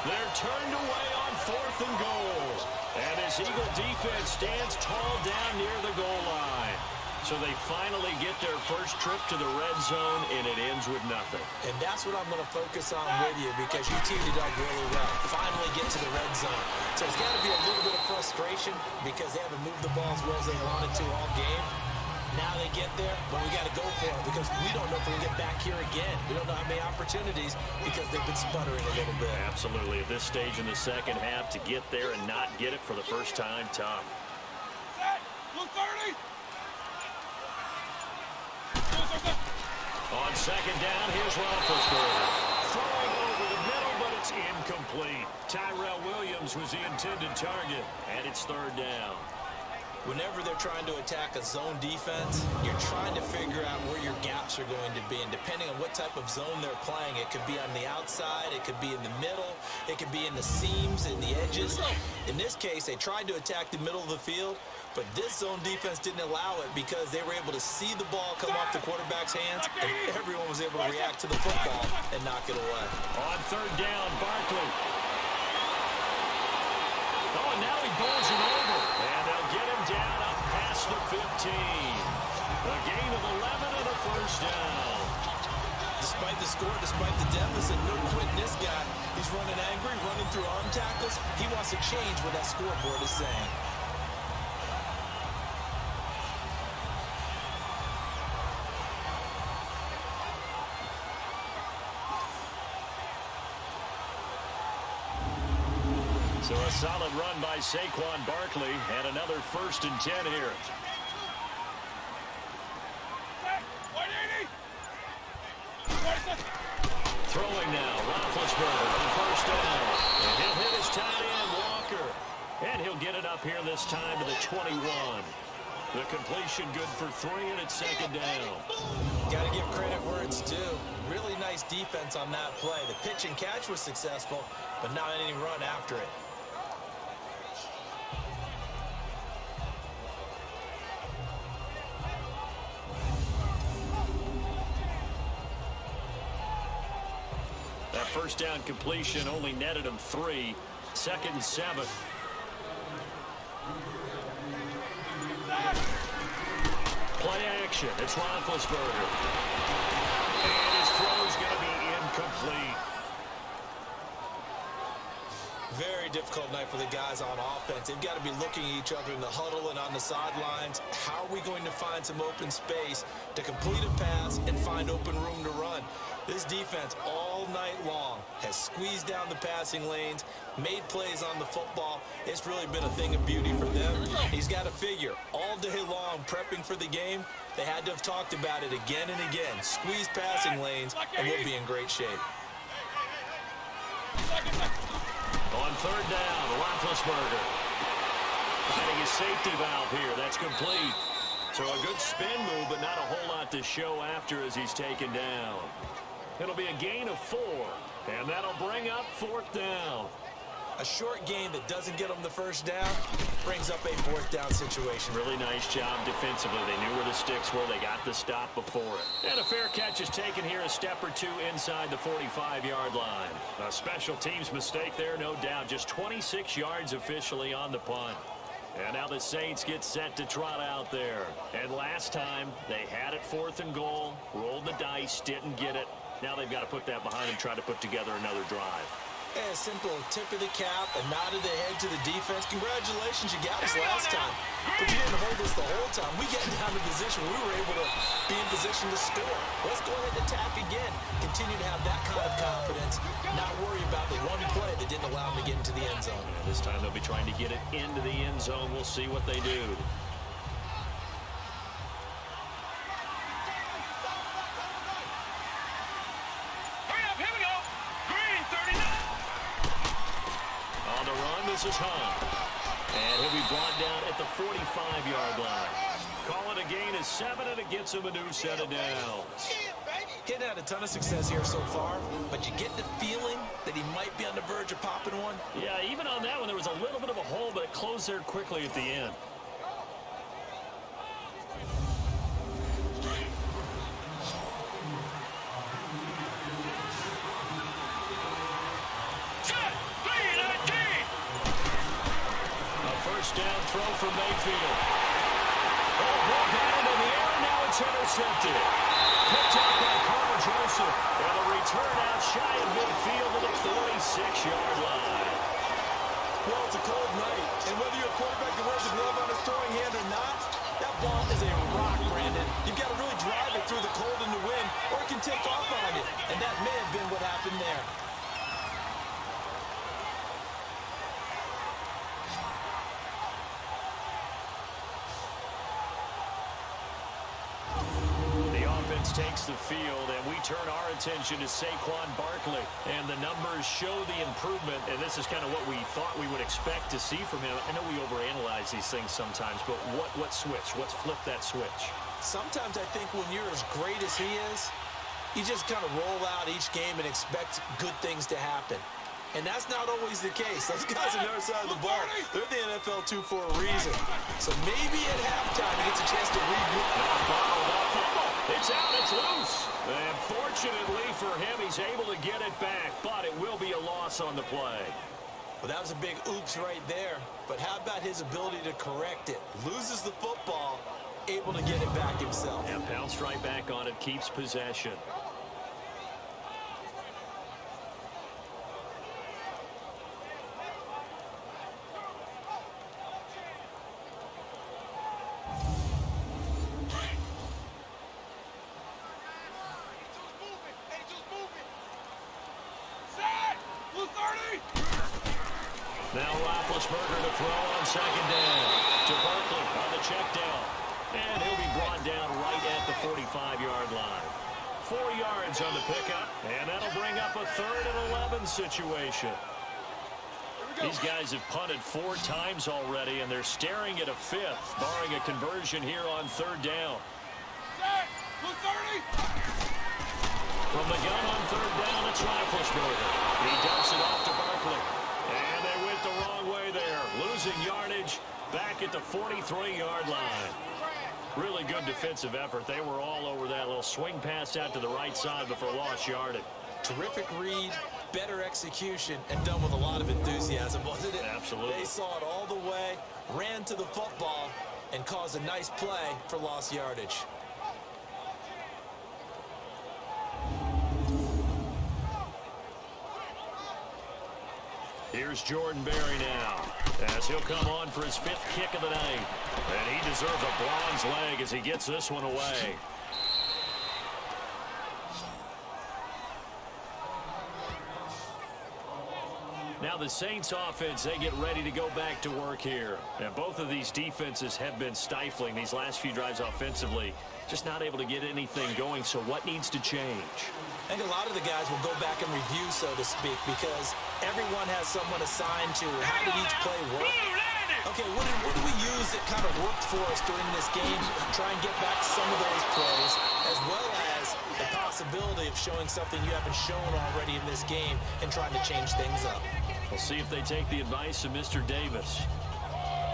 They're turned away on 4th and goal. And his Eagle defense stands tall down near the goal line. So they finally get their first trip to the red zone, and it ends with nothing. And that's what I'm going to focus on with you, because you teamed it up really well. Finally get to the red zone. So it's got to be a little bit of frustration because they haven't moved the ball as well as they wanted to all game. Now they get there, but we got to go for it because we don't know if we can get back here again. We don't know how many opportunities because they've been sputtering a little bit. Absolutely. At this stage in the second half, to get there and not get it for the first time, tough. Blue 30. On 2nd down, here's Roethlisberger. Throwing over the middle, but it's incomplete. Tyrell Williams was the intended target, and it's 3rd down. Whenever they're trying to attack a zone defense, you're trying to figure out where your gaps are going to be. And depending on what type of zone they're playing, it could be on the outside, it could be in the middle, it could be in the seams, in the edges. In this case, they tried to attack the middle of the field, but this zone defense didn't allow it because they were able to see the ball come off the quarterback's hands, and everyone was able to react to the football and knock it away. On 3rd down, Barkley. Oh, and now he bowls it over. And they'll get him down up past the 15. A gain of 11 and a 1st down. Despite the score listen, no quitting this guy. He's running angry, running through arm tackles. He wants to change what that scoreboard is saying. So a solid run by Saquon Barkley and another 1st and 10 here. Throwing now, Roethlisberger on 1st down. And he'll hit his tight end, Walker. And he'll get it up here this time to the 21. The completion good for 3, and it's 2nd down. Got to give credit where it's due. Really nice defense on that play. The pitch and catch was successful, but not any run after it. That 1st down completion only netted him 3. 2nd and 7. Play action. It's Roethlisberger. And his throw's going to be incomplete. Very difficult night for the guys on offense. They've got to be looking at each other in the huddle and on the sidelines. How are we going to find some open space to complete a pass and find open room to run? This defense all night long has squeezed down the passing lanes, made plays on the football. It's really been a thing of beauty for them. He's got to figure all day long prepping for the game. They had to have talked about it again and again. Squeeze passing lanes and we'll be in great shape. On 3rd down, Roethlisberger finding his safety valve here. That's complete. So a good spin move, but not a whole lot to show after as he's taken down. It'll be a gain of 4, and that'll bring up 4th down. A short gain that doesn't get them the 1st down brings up a 4th down situation. Really nice job defensively. They knew where the sticks were. They got the stop before it. And a fair catch is taken here a step or 2 inside the 45-yard line. A special teams mistake there, no doubt. Just 26 yards officially on the punt. And now the Saints get set to trot out there. And last time, they had it 4th and goal, rolled the dice, didn't get it. Now they've got to put that behind and try to put together another drive. A simple tip of the cap, a nod of the head to the defense. Congratulations, you got us last time. But you didn't hold us the whole time. We got down to position where we were able to be in position to score. Let's go ahead and attack again. Continue to have that kind of confidence. Not worry about the one play that didn't allow them to get into the end zone. And this time they'll be trying to get it into the end zone. We'll see what they do. This is Hunt. And he'll be brought down at the 45-yard line. Call it a gain of 7, and it gets him a new set of downs. Getting had a ton of success here so far, but you get the feeling that he might be on the verge of popping one. Yeah, even on that one, there was a little bit of a hole, but it closed there quickly at the end. Down throw from Mayfield. Oh, ball got into the air, now it's intercepted. Picked up by Carter Joseph. And a return out shy of midfield to the 46-yard line. Well, it's a cold night, and whether you're a quarterback that wears a glove on his throwing hand or not, that ball is a rock, Brandon. You've got to really drive it through the cold and the wind, or it can take off on you. And that may have been what happened there. Takes the field, and we turn our attention to Saquon Barkley, and the numbers show the improvement, and this is kind of what we thought we would expect to see from him. I know we overanalyze these things sometimes, but what switch? What's flipped that switch? Sometimes I think when you're as great as he is, you just kind of roll out each game and expect good things to happen. And that's not always the case. Those guys on the other side of the ball, they're the NFL 2 for a reason. So maybe at halftime he gets a chance to regroup. It's out, it's loose. And fortunately for him, he's able to get it back, but it will be a loss on the play. Well, that was a big oops right there. But how about his ability to correct it? Loses the football, able to get it back himself. And bounced right back on it, keeps possession. Roethlisberger to throw on second down. To Barkley on the check down. And he'll be brought down right at the 45-yard line. 4 yards on the pickup, and that'll bring up a 3rd and 11 situation. These guys have punted 4 times already, and they're staring at a 5th, barring a conversion here on 3rd down. From the gun on 3rd down, it's Roethlisberger. He dumps it off to Barkley. And they went the wrong way there, losing yardage back at the 43-yard line. Really good defensive effort. They were all over that little swing pass out to the right side before lost yardage. Terrific read, better execution, and done with a lot of enthusiasm, wasn't it? Absolutely. They saw it all the way, ran to the football, and caused a nice play for lost yardage. Here's Jordan Berry now, as he'll come on for his 5th kick of the night. And he deserves a bronze leg as he gets this one away. Now the Saints offense, they get ready to go back to work here. And both of these defenses have been stifling these last few drives offensively. Just not able to get anything going, so what needs to change? I think a lot of the guys will go back and review, so to speak, because everyone has someone assigned to how did each play work. Okay, what do we use that kind of worked for us during this game? Try and get back some of those plays, as well as the possibility of showing something you haven't shown already in this game and trying to change things up. We'll see if they take the advice of Mr. Davis.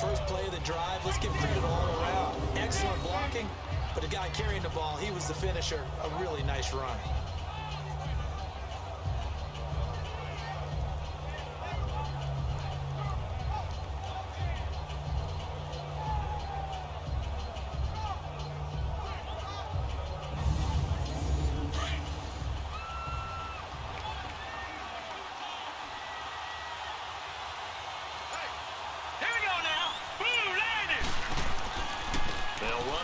First play of the drive, let's give credit all around. Excellent blocking, but the guy carrying the ball, he was the finisher. A really nice run.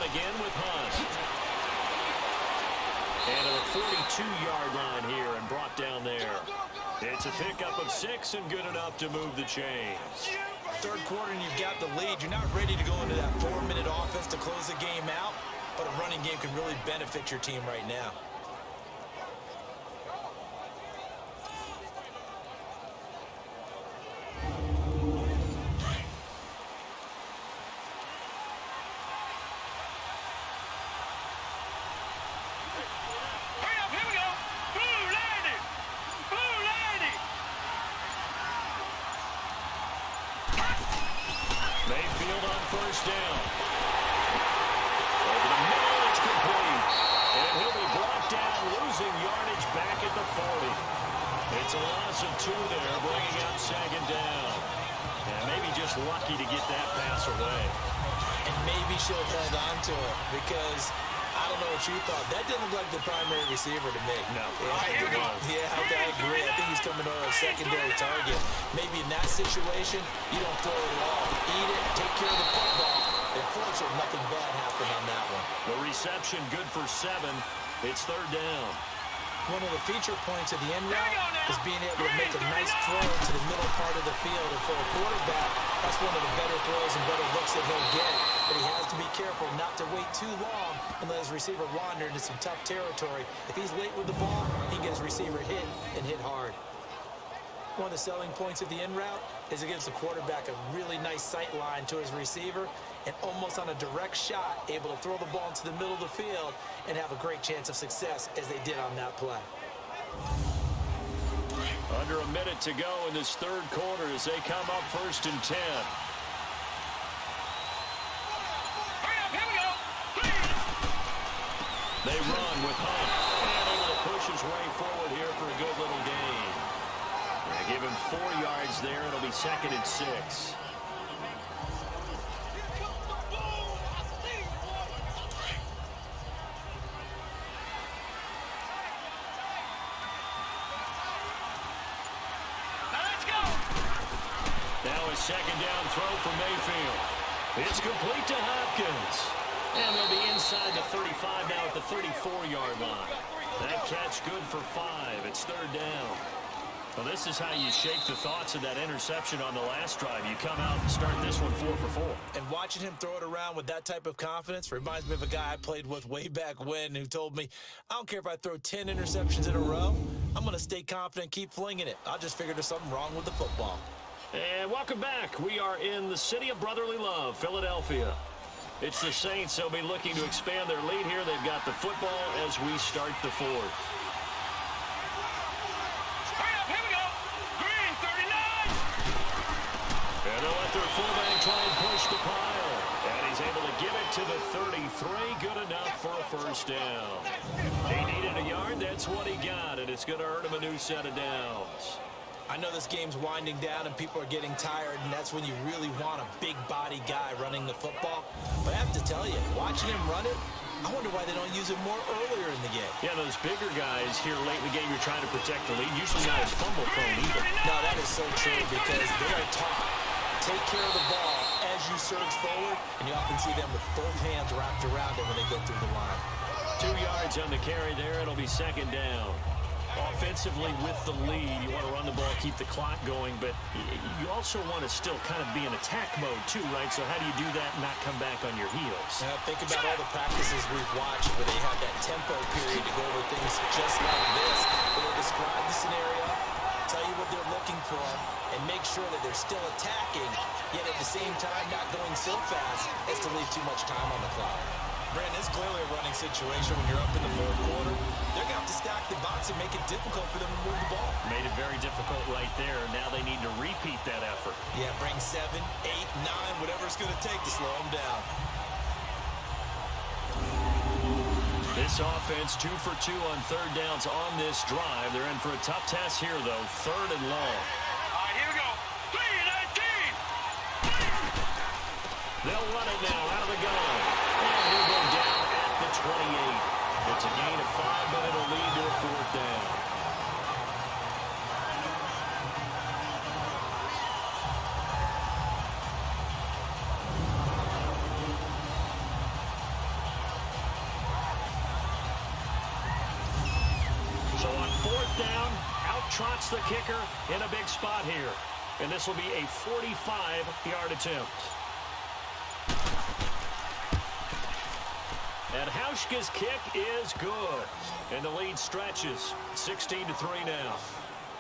Again with Hunt. And at the 42-yard line here and brought down there. It's a pickup of 6 and good enough to move the chains. Third quarter and you've got the lead. You're not ready to go into that 4-minute offense to close the game out, but a running game can really benefit your team right now. Mayfield on first down. Over the middle, it's complete. And he'll be brought down, losing yardage back at the 40. It's a loss of 2 there, bringing up second down. And maybe just lucky to get that pass away. And maybe should have held on to it because I don't know what you thought. That didn't look like the primary receiver to me. No. I agree. I think he's coming over a secondary target. Maybe in that situation, you don't throw it at all. Eat it, take care of the football. Unfortunately, nothing bad happened on that one. The reception good for 7. It's third down. One of the feature points of the end route is being able to make a nice throw to the middle part of the field. And for a quarterback, that's one of the better throws and better looks that he'll get. But he has to be careful not to wait too long and let his receiver wander into some tough territory. If he's late with the ball, he can get his receiver hit and hit hard. One of the selling points of the end route is it gives the quarterback a really nice sight line to his receiver and almost on a direct shot, able to throw the ball into the middle of the field and have a great chance of success as they did on that play. Under a minute to go in this third quarter as they come up first and 10. They run with Hunt. And able to push his way forward here for a good little gain. They give him 4 yards there. It'll be second and 6. Now a second down throw for Mayfield. It's complete to Hopkins. And they'll be inside the 35 now at the 34-yard line. That catch good for 5. It's third down. Well, this is how you shake the thoughts of that interception on the last drive. You come out and start this one 4 for 4. And watching him throw it around with that type of confidence reminds me of a guy I played with way back when who told me, I don't care if I throw 10 interceptions in a row, I'm going to stay confident, keep flinging it. I just figured there's something wrong with the football. And welcome back. We are in the city of brotherly love, Philadelphia. It's the Saints. They'll be looking to expand their lead here. They've got the football as we start the fourth. And they'll let their fullback try and push the pile. And he's able to give it to the 33. Good enough for a first down. He needed a yard. That's what he got. And it's going to earn him a new set of downs. I know this game's winding down and people are getting tired, and that's when you really want a big-body guy running the football. But I have to tell you, watching him run it, I wonder why they don't use him more earlier in the game. Yeah, those bigger guys here late in the game, you're trying to protect the lead. Usually not as fumble-prone either. No, that is so true because they are taught. Take care of the ball as you surge forward, and you often see them with both hands wrapped around it when they go through the line. 2 yards on the carry there. It'll be second down. Offensively with the lead, you want to run the ball, keep the clock going, but you also want to still kind of be in attack mode too, right? So how do you do that and not come back on your heels? Now, think about all the practices we've watched where they have that tempo period to go over things just like this, where they describe the scenario, tell you what they're looking for, and make sure that they're still attacking, yet at the same time not going so fast as to leave too much time on the clock. Brandon, it's clearly a running situation when you're up in the fourth quarter. They're going to have to stack the box and make it difficult for them to move the ball. Made it very difficult right there. Now they need to repeat that effort. Yeah, bring 7, 8, 9, whatever it's going to take to slow them down. This offense 2 for 2 on third downs on this drive. They're in for a tough task here, though. Third and long. All right, here we go. 3-19. They'll run it now out of the gun. And he'll go down at the 28. It's a gain of 5, but it'll lead to a fourth down. So on fourth down, out trots the kicker in a big spot here. And this will be a 45-yard attempt. And Hauschka's kick is good. And the lead stretches 16-3 now.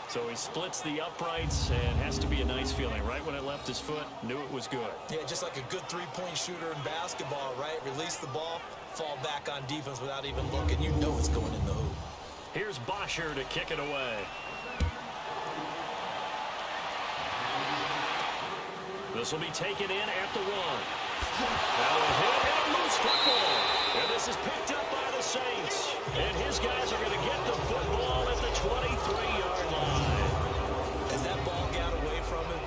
So he splits the uprights and has to be a nice feeling. Right when it left his foot, knew it was good. Yeah, just like a good three-point shooter in basketball, right? Release the ball, fall back on defense without even looking. You know it's going in the hoop. Here's Bosher to kick it away. This will be taken in at the 1. Now a hit and a loose football. And this is picked up by the Saints. And his guys are going to get the football at the 23-yard line. As that ball got away from him,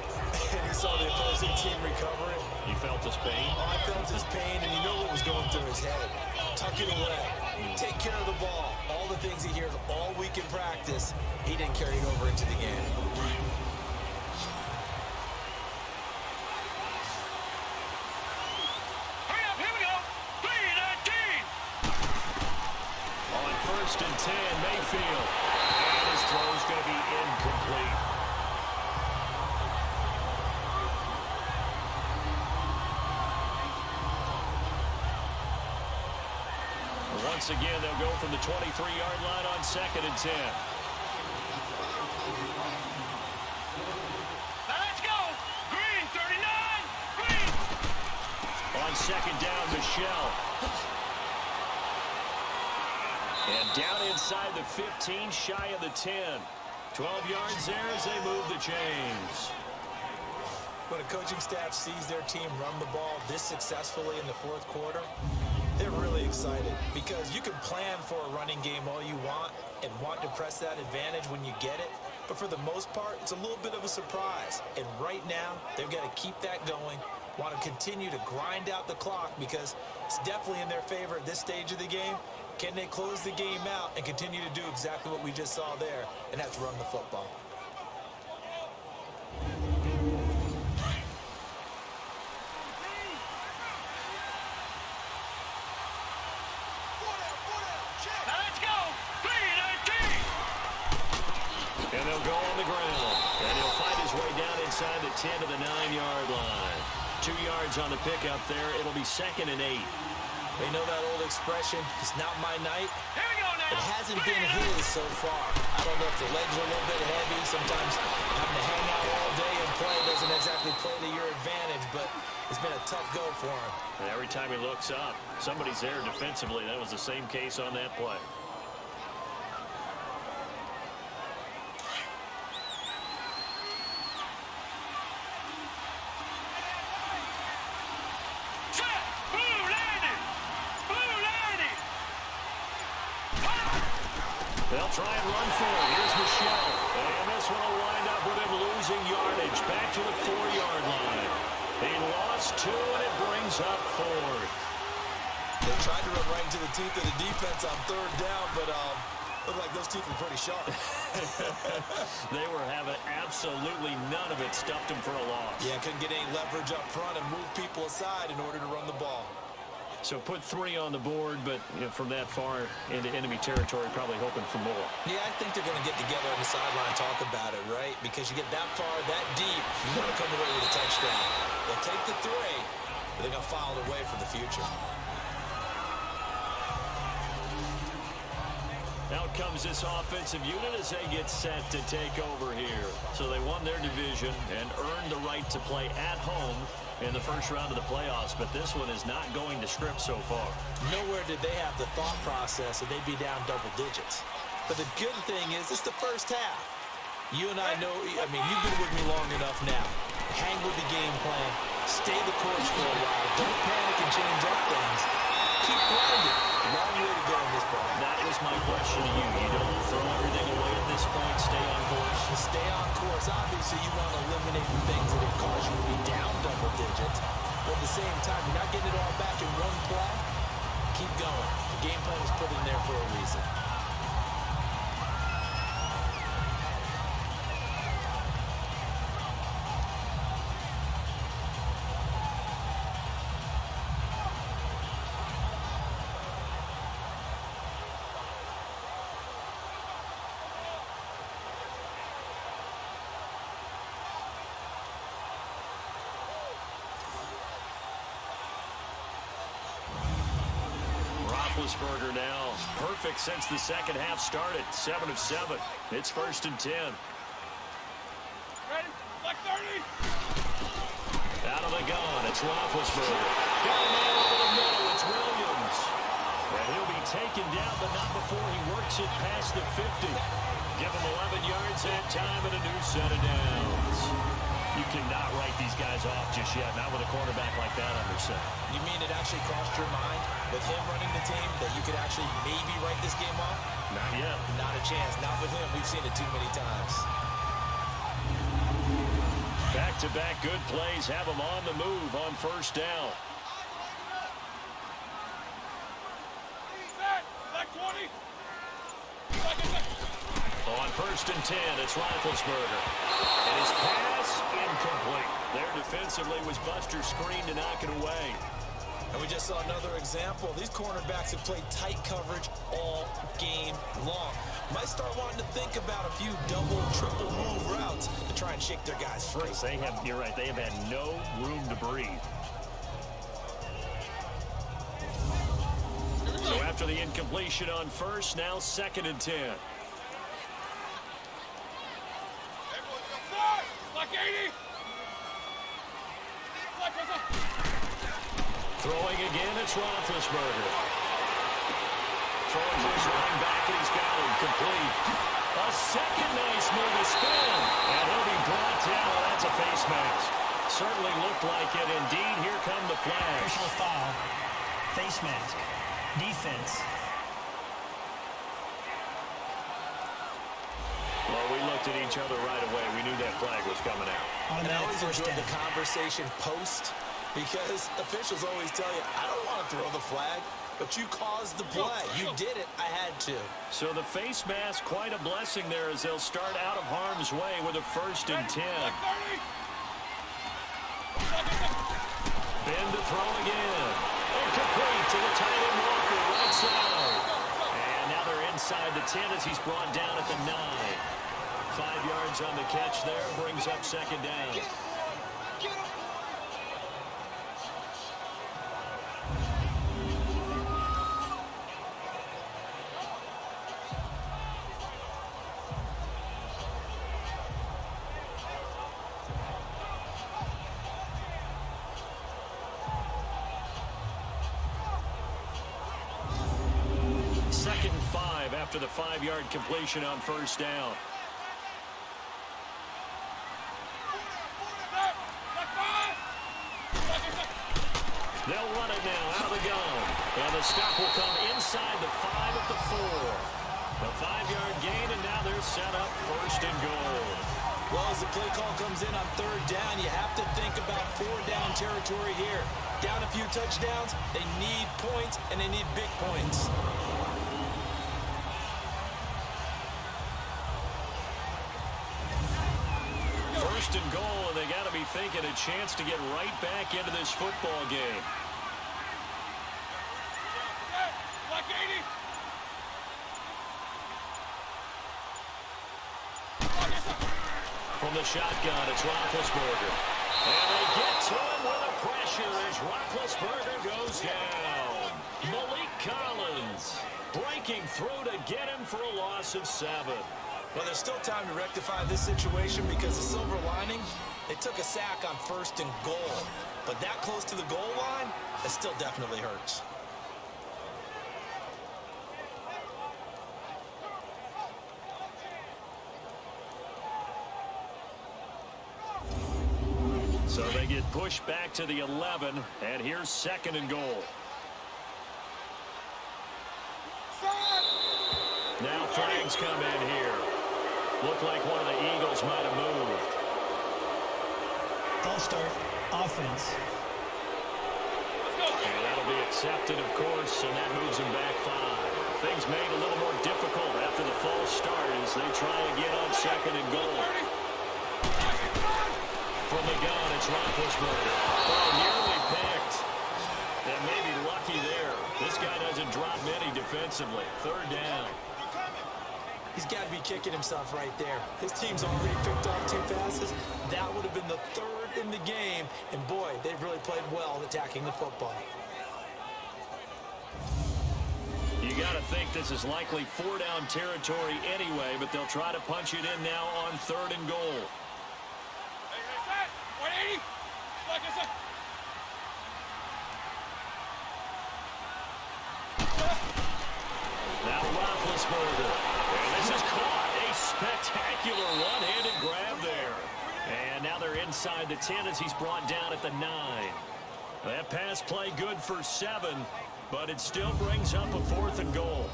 and he saw the opposing team recover it. You felt his pain? Oh, I felt his pain, and you know what was going through his head. Tuck it away. Take care of the ball. All the things he hears all week in practice, he didn't carry it over into the game. First and 10, Mayfield. And his throw is going to be incomplete. Once again, they'll go from the 23-yard line on second and 10. Now let's go. Green, 39. Green. On second down, Michelle. And down inside the 15, shy of the 10. 12 yards there as they move the chains. When a coaching staff sees their team run the ball this successfully in the fourth quarter, they're really excited because you can plan for a running game all you want and want to press that advantage when you get it. But for the most part, it's a little bit of a surprise. And right now, they've got to keep that going, want to continue to grind out the clock because it's definitely in their favor at this stage of the game. Can they close the game out and continue to do exactly what we just saw there, and that's run the football? And he'll go on the ground. And he'll find his way down inside the 10 to the 9-yard line. 2 yards on the pickup there. It'll be 2nd and 8. They know that old expression, it's not my night. Here we go now. It hasn't been his so far. I don't know if the legs are a little bit heavy. Sometimes having to hang out all day and play doesn't exactly play to your advantage, but it's been a tough go for him. And every time he looks up, somebody's there defensively. That was the same case on that play. They'll try and run for it. Here's Michelle. And this one will wind up with him losing yardage back to the 4-yard line. He lost 2, and it brings up 4th. They tried to run right into the teeth of the defense on 3rd down, but looked like those teeth were pretty sharp. They were having absolutely none of it. Stuffed him for a loss. Yeah, couldn't get any leverage up front and move people aside in order to run the ball. So put 3 on the board, but from that far into enemy territory, probably hoping for more. Yeah, I think they're going to get together on the sideline and talk about it, right? Because you get that far, that deep, you want to come away with a touchdown. They'll take the 3, but they're going to file it away for the future. Out comes this offensive unit as they get set to take over here. So they won their division and earned the right to play at home in the first round of the playoffs, but this one is not going to script so far. Nowhere did they have the thought process that they'd be down double digits. But the good thing is it's the first half. You and I know, I mean, you've been with me long enough now. Hang with the game plan. Stay the course for a while. Don't panic and change up things. Keep grinding. Long way to go in this ball. That was my question to you. You don't throw everything away at this point. Stay on course. Stay on course. Obviously, you want to eliminate the things that have caused you to be down double digits. But at the same time, you're not getting it all back in one play. Keep going. The game plan was put in there for a reason. Roethlisberger now perfect since the second half started. 7 of 7. It's 1st and 10. Ready? Like 30. Out of the gun, it's Roethlisberger. Got a man over the middle, it's Williams. And he'll be taken down, but not before he works it past the 50. Give him 11 yards that time and a new set of downs. You cannot write these guys off just yet, not with a quarterback like that under center. You mean it actually crossed your mind with him running the team that you could actually maybe write this game off? Not yet. Not a chance. Not with him. We've seen it too many times. Back-to-back good plays have him on the move on 1st down. Like 20. On 1st and 10, it's Roethlisberger. And his pass incomplete. There defensively was Buster screen to knock it away. And we just saw another example. These cornerbacks have played tight coverage all game long. Might start wanting to think about a few double, triple move routes to try and shake their guys free. They have, you're right, they have had no room to breathe. So after the incompletion on 1st, now 2nd and 10. Like 80. Throwing again, it's Roethlisberger. Throwing for his running back, and he's got him complete. A second nice move to spin, and he'll be brought down. That's a face mask. Certainly looked like it. Indeed, here come the flags. Personal foul. Face mask. Defense. Well, we looked at each other right away. We knew that flag was coming out. And I always enjoy the conversation post because officials always tell you, I don't want to throw the flag, but you caused the play. You did it. I had to. So the face mask, quite a blessing there as they'll start out of harm's way with a 1st and 10. Ben to throw again. Incomplete to the tight end Walker, right side. And now they're inside the 10 as he's brought down at the 9. 5 yards on the catch there. Brings up second down. Second and 5 after the 5-yard completion on first down. They'll run it now out of the gun. And the stop will come inside the 5 at the 4. A 5-yard gain, and now they're set up first and goal. Well, as the play call comes in on third down, you have to think about 4-down territory here. Down a few touchdowns, they need points, and they need big points. First and goal, and they got to be thinking a chance to get right back into this football game. From the shotgun, it's Roethlisberger. And they get to him with the pressure as Roethlisberger goes down. Malik Collins breaking through to get him for a loss of 7. Well, there's still time to rectify this situation because the silver lining, they took a sack on first and goal. But that close to the goal line, it still definitely hurts. So they get pushed back to the 11, and here's second and goal. Now flags come in here. Looked like one of the Eagles might have moved. False start. Offense. And that'll be accepted, of course, and that moves them back 5. Things made a little more difficult after the false start as they try again on second and goal. From the gun, it's Roethlisberger. Oh, nearly picked. And maybe lucky there. This guy doesn't drop many defensively. Third down. He's got to be kicking himself right there. His team's already picked off 2 passes. That would have been the 3rd in the game. And, boy, they've really played well attacking the football. You got to think this is likely 4-down territory anyway, but they'll try to punch it in now on third and goal. Now Roethlisberger. And this is caught. A spectacular one-handed grab there. And now they're inside the 10 as he's brought down at the 9. That pass play good for 7, but it still brings up a 4th and goal.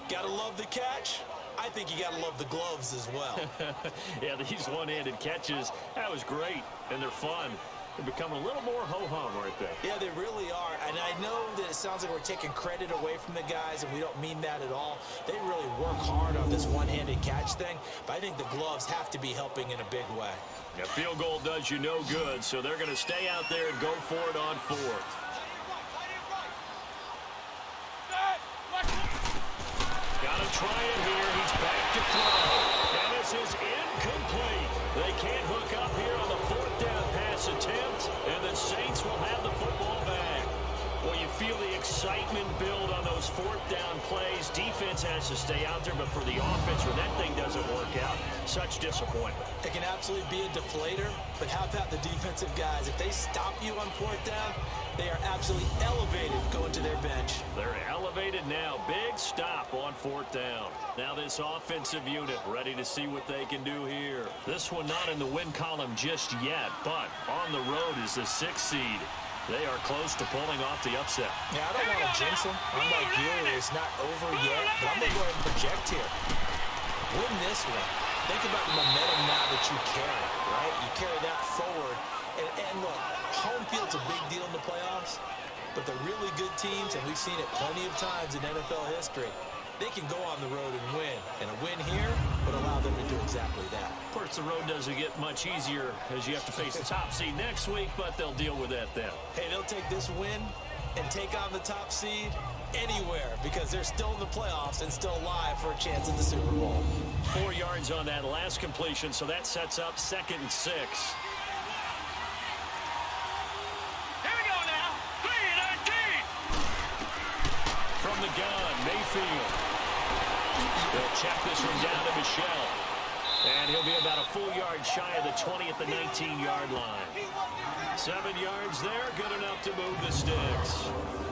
Gotta love the catch. I think you gotta love the gloves as well. Yeah, these one-handed catches, that was great, and they're fun. They become a little more ho-hum, aren't they? Yeah, they really are. And I know that it sounds like we're taking credit away from the guys, and we don't mean that at all. They really work hard on this one-handed catch thing, but I think the gloves have to be helping in a big way. A field goal does you no good, so they're going to stay out there and go for it on 4th. Got to try it here. He's back to throw. And this is incomplete. They can't hook up here on the 4th down pass attempt, and the Saints will have the football back. Well, you feel the excitement build on those 4th down plays. Defense has to stay out there, but for the offense, when that thing doesn't work out, such disappointment. It can absolutely be a deflator, but how about the defensive guys? If they stop you on 4th down, they are absolutely elevated going to their bench. They're elevated now. Big stop on 4th down. Now this offensive unit ready to see what they can do here. This one not in the win column just yet, but on the road is the 6th seed. They are close to pulling off the upset. Yeah, I don't want to jinx them. I'm like you. It's not over yet, but I'm going to go ahead and project here. Win this one. Think about the momentum now that you carry, right? You carry that forward. And look, home field's a big deal in the playoffs, but the really good teams, and we've seen it plenty of times in NFL history, they can go on the road and win. And a win here would allow them to do exactly that. Of course, the road doesn't get much easier as you have to face the top seed next week, but they'll deal with that then. Hey, they'll take this win and take on the top seed? Anywhere, because they're still in the playoffs and still alive for a chance at the Super Bowl. 4 yards on that last completion, so that sets up 2nd and 6. Here we go now. 3-13. From the gun, Mayfield. They'll check this one down to Michelle. And he'll be about a full yard shy of the 20 at the 19-yard line. 7 yards there, good enough to move the sticks.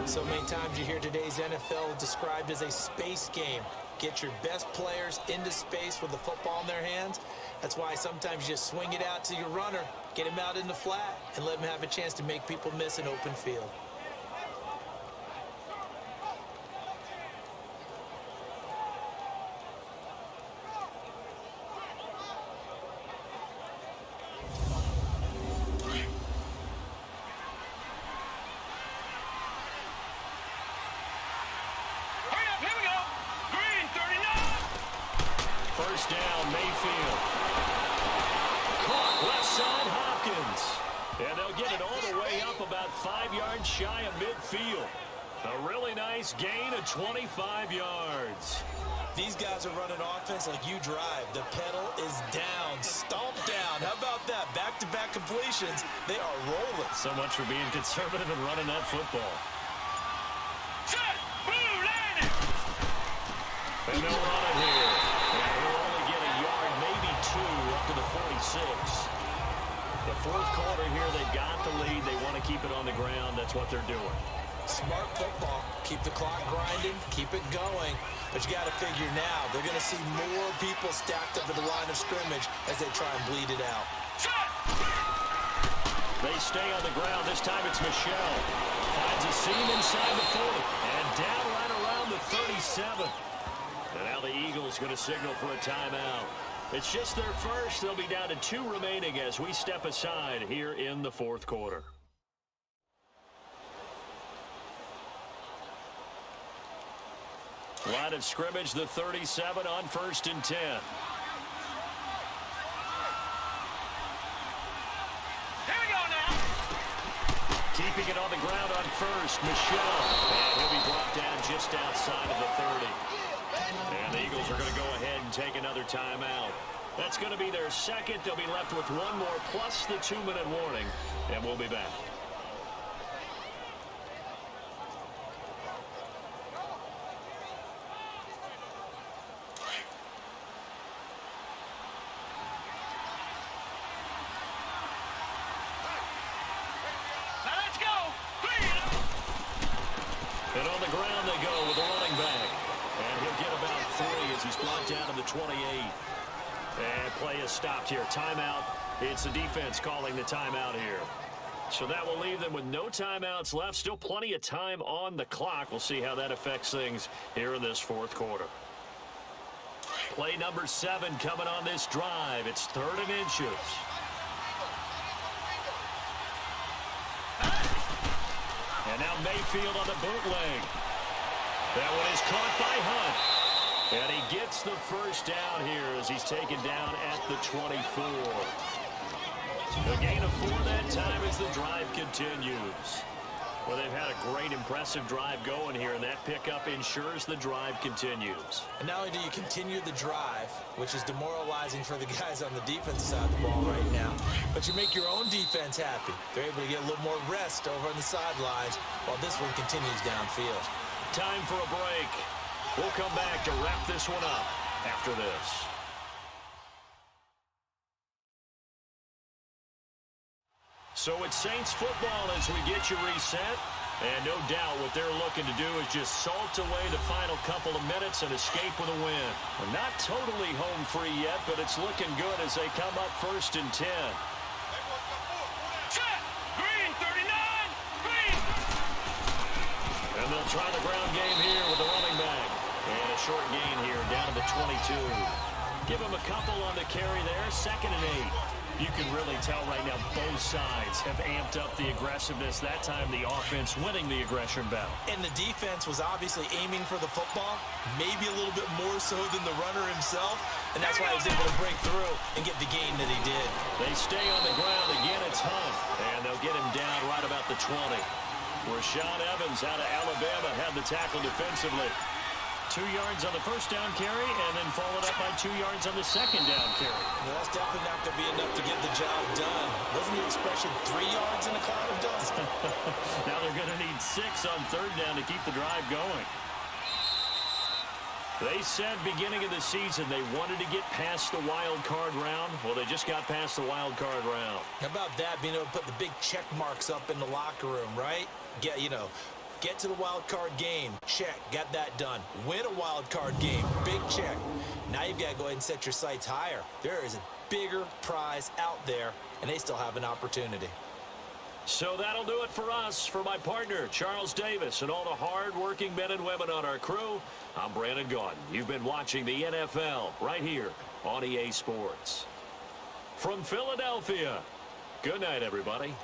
So many times you hear today's NFL described as a space game. Get your best players into space with the football in their hands. That's why sometimes you just swing it out to your runner, get him out in the flat, and let him have a chance to make people miss an open field. First down, Mayfield. Caught left side, Hopkins. And they'll get it all the way up about 5 yards shy of midfield. A really nice gain of 25 yards. These guys are running offense like you drive. The pedal is down, stomp down. How about that? Back-to-back completions. They are rolling. So much for being conservative and running that football. Set. Blue landing. And they'll run it here. And we'll only get a yard, maybe 2, up to the 46. The fourth quarter here, they've got the lead. They want to keep it on the ground. That's what they're doing. Smart football. Keep the clock grinding. Keep it going. But you got to figure now, they're going to see more people stacked up at the line of scrimmage as they try and bleed it out. They stay on the ground. This time it's Michelle. Finds a seam inside the 40. And down right around the 37. And now the Eagles going to signal for a timeout. It's just their first. They'll be down to 2 remaining as we step aside here in the fourth quarter. Line of scrimmage, the 37 on 1st and 10. Here we go now. Keeping it on the ground on 1st, Michelle. And he'll be brought down just outside of the 30. And the Eagles are going to go ahead and take another timeout. That's going to be their second. They'll be left with 1 more plus the 2-minute warning. And we'll be back. Now let's go. And on the ground they go with the running back. And he'll get about 3 as he's brought down to the 28. And play is stopped here. Timeout. It's the defense calling the timeout here. So that will leave them with no timeouts left. Still plenty of time on the clock. We'll see how that affects things here in this fourth quarter. Play number 7 coming on this drive. It's 3rd and inches. And now Mayfield on the bootleg. That one is caught by Hunt. And he gets the first down here as he's taken down at the 24. A gain of 4 that time as the drive continues. Well, they've had a great, impressive drive going here, and that pickup ensures the drive continues. And not only do you continue the drive, which is demoralizing for the guys on the defensive side of the ball right now, but you make your own defense happy. They're able to get a little more rest over on the sidelines while this one continues downfield. Time for a break. We'll come back to wrap this one up after this. So it's Saints football as we get you reset. And no doubt what they're looking to do is just salt away the final couple of minutes and escape with a win. Well, not totally home free yet, but it's looking good as they come up 1st and 10. Set. Green 39. Green. And they'll try the ground game here with the running back. And a short gain here down to the 22. Give him a couple on the carry there. 2nd and 8. You can really tell right now both sides have amped up the aggressiveness. That time the offense winning the aggression battle. And the defense was obviously aiming for the football, maybe a little bit more so than the runner himself. And that's why he was able to break through and get the gain that he did. They stay on the ground. Again, it's Hunt. And they'll get him down right about the 20. Rashaan Evans out of Alabama had the tackle defensively. 2 yards on the first down carry, and then followed up by 2 yards on the second down carry. Well, that's definitely not going to be enough to get the job done. Wasn't the expression 3 yards in a cloud of dust? Now they're going to need 6 on third down to keep the drive going. They said beginning of the season they wanted to get past the wild card round. Well, they just got past the wild card round. How about that, being able to put the big check marks up in the locker room, right? Get to the wild card game. Check. Got that done. Win a wild card game. Big check. Now you've got to go ahead and set your sights higher. There is a bigger prize out there, and they still have an opportunity. So that'll do it for us. For my partner, Charles Davis, and all the hard-working men and women on our crew, I'm Brandon Gaudin. You've been watching the NFL right here on EA Sports. From Philadelphia, good night, everybody.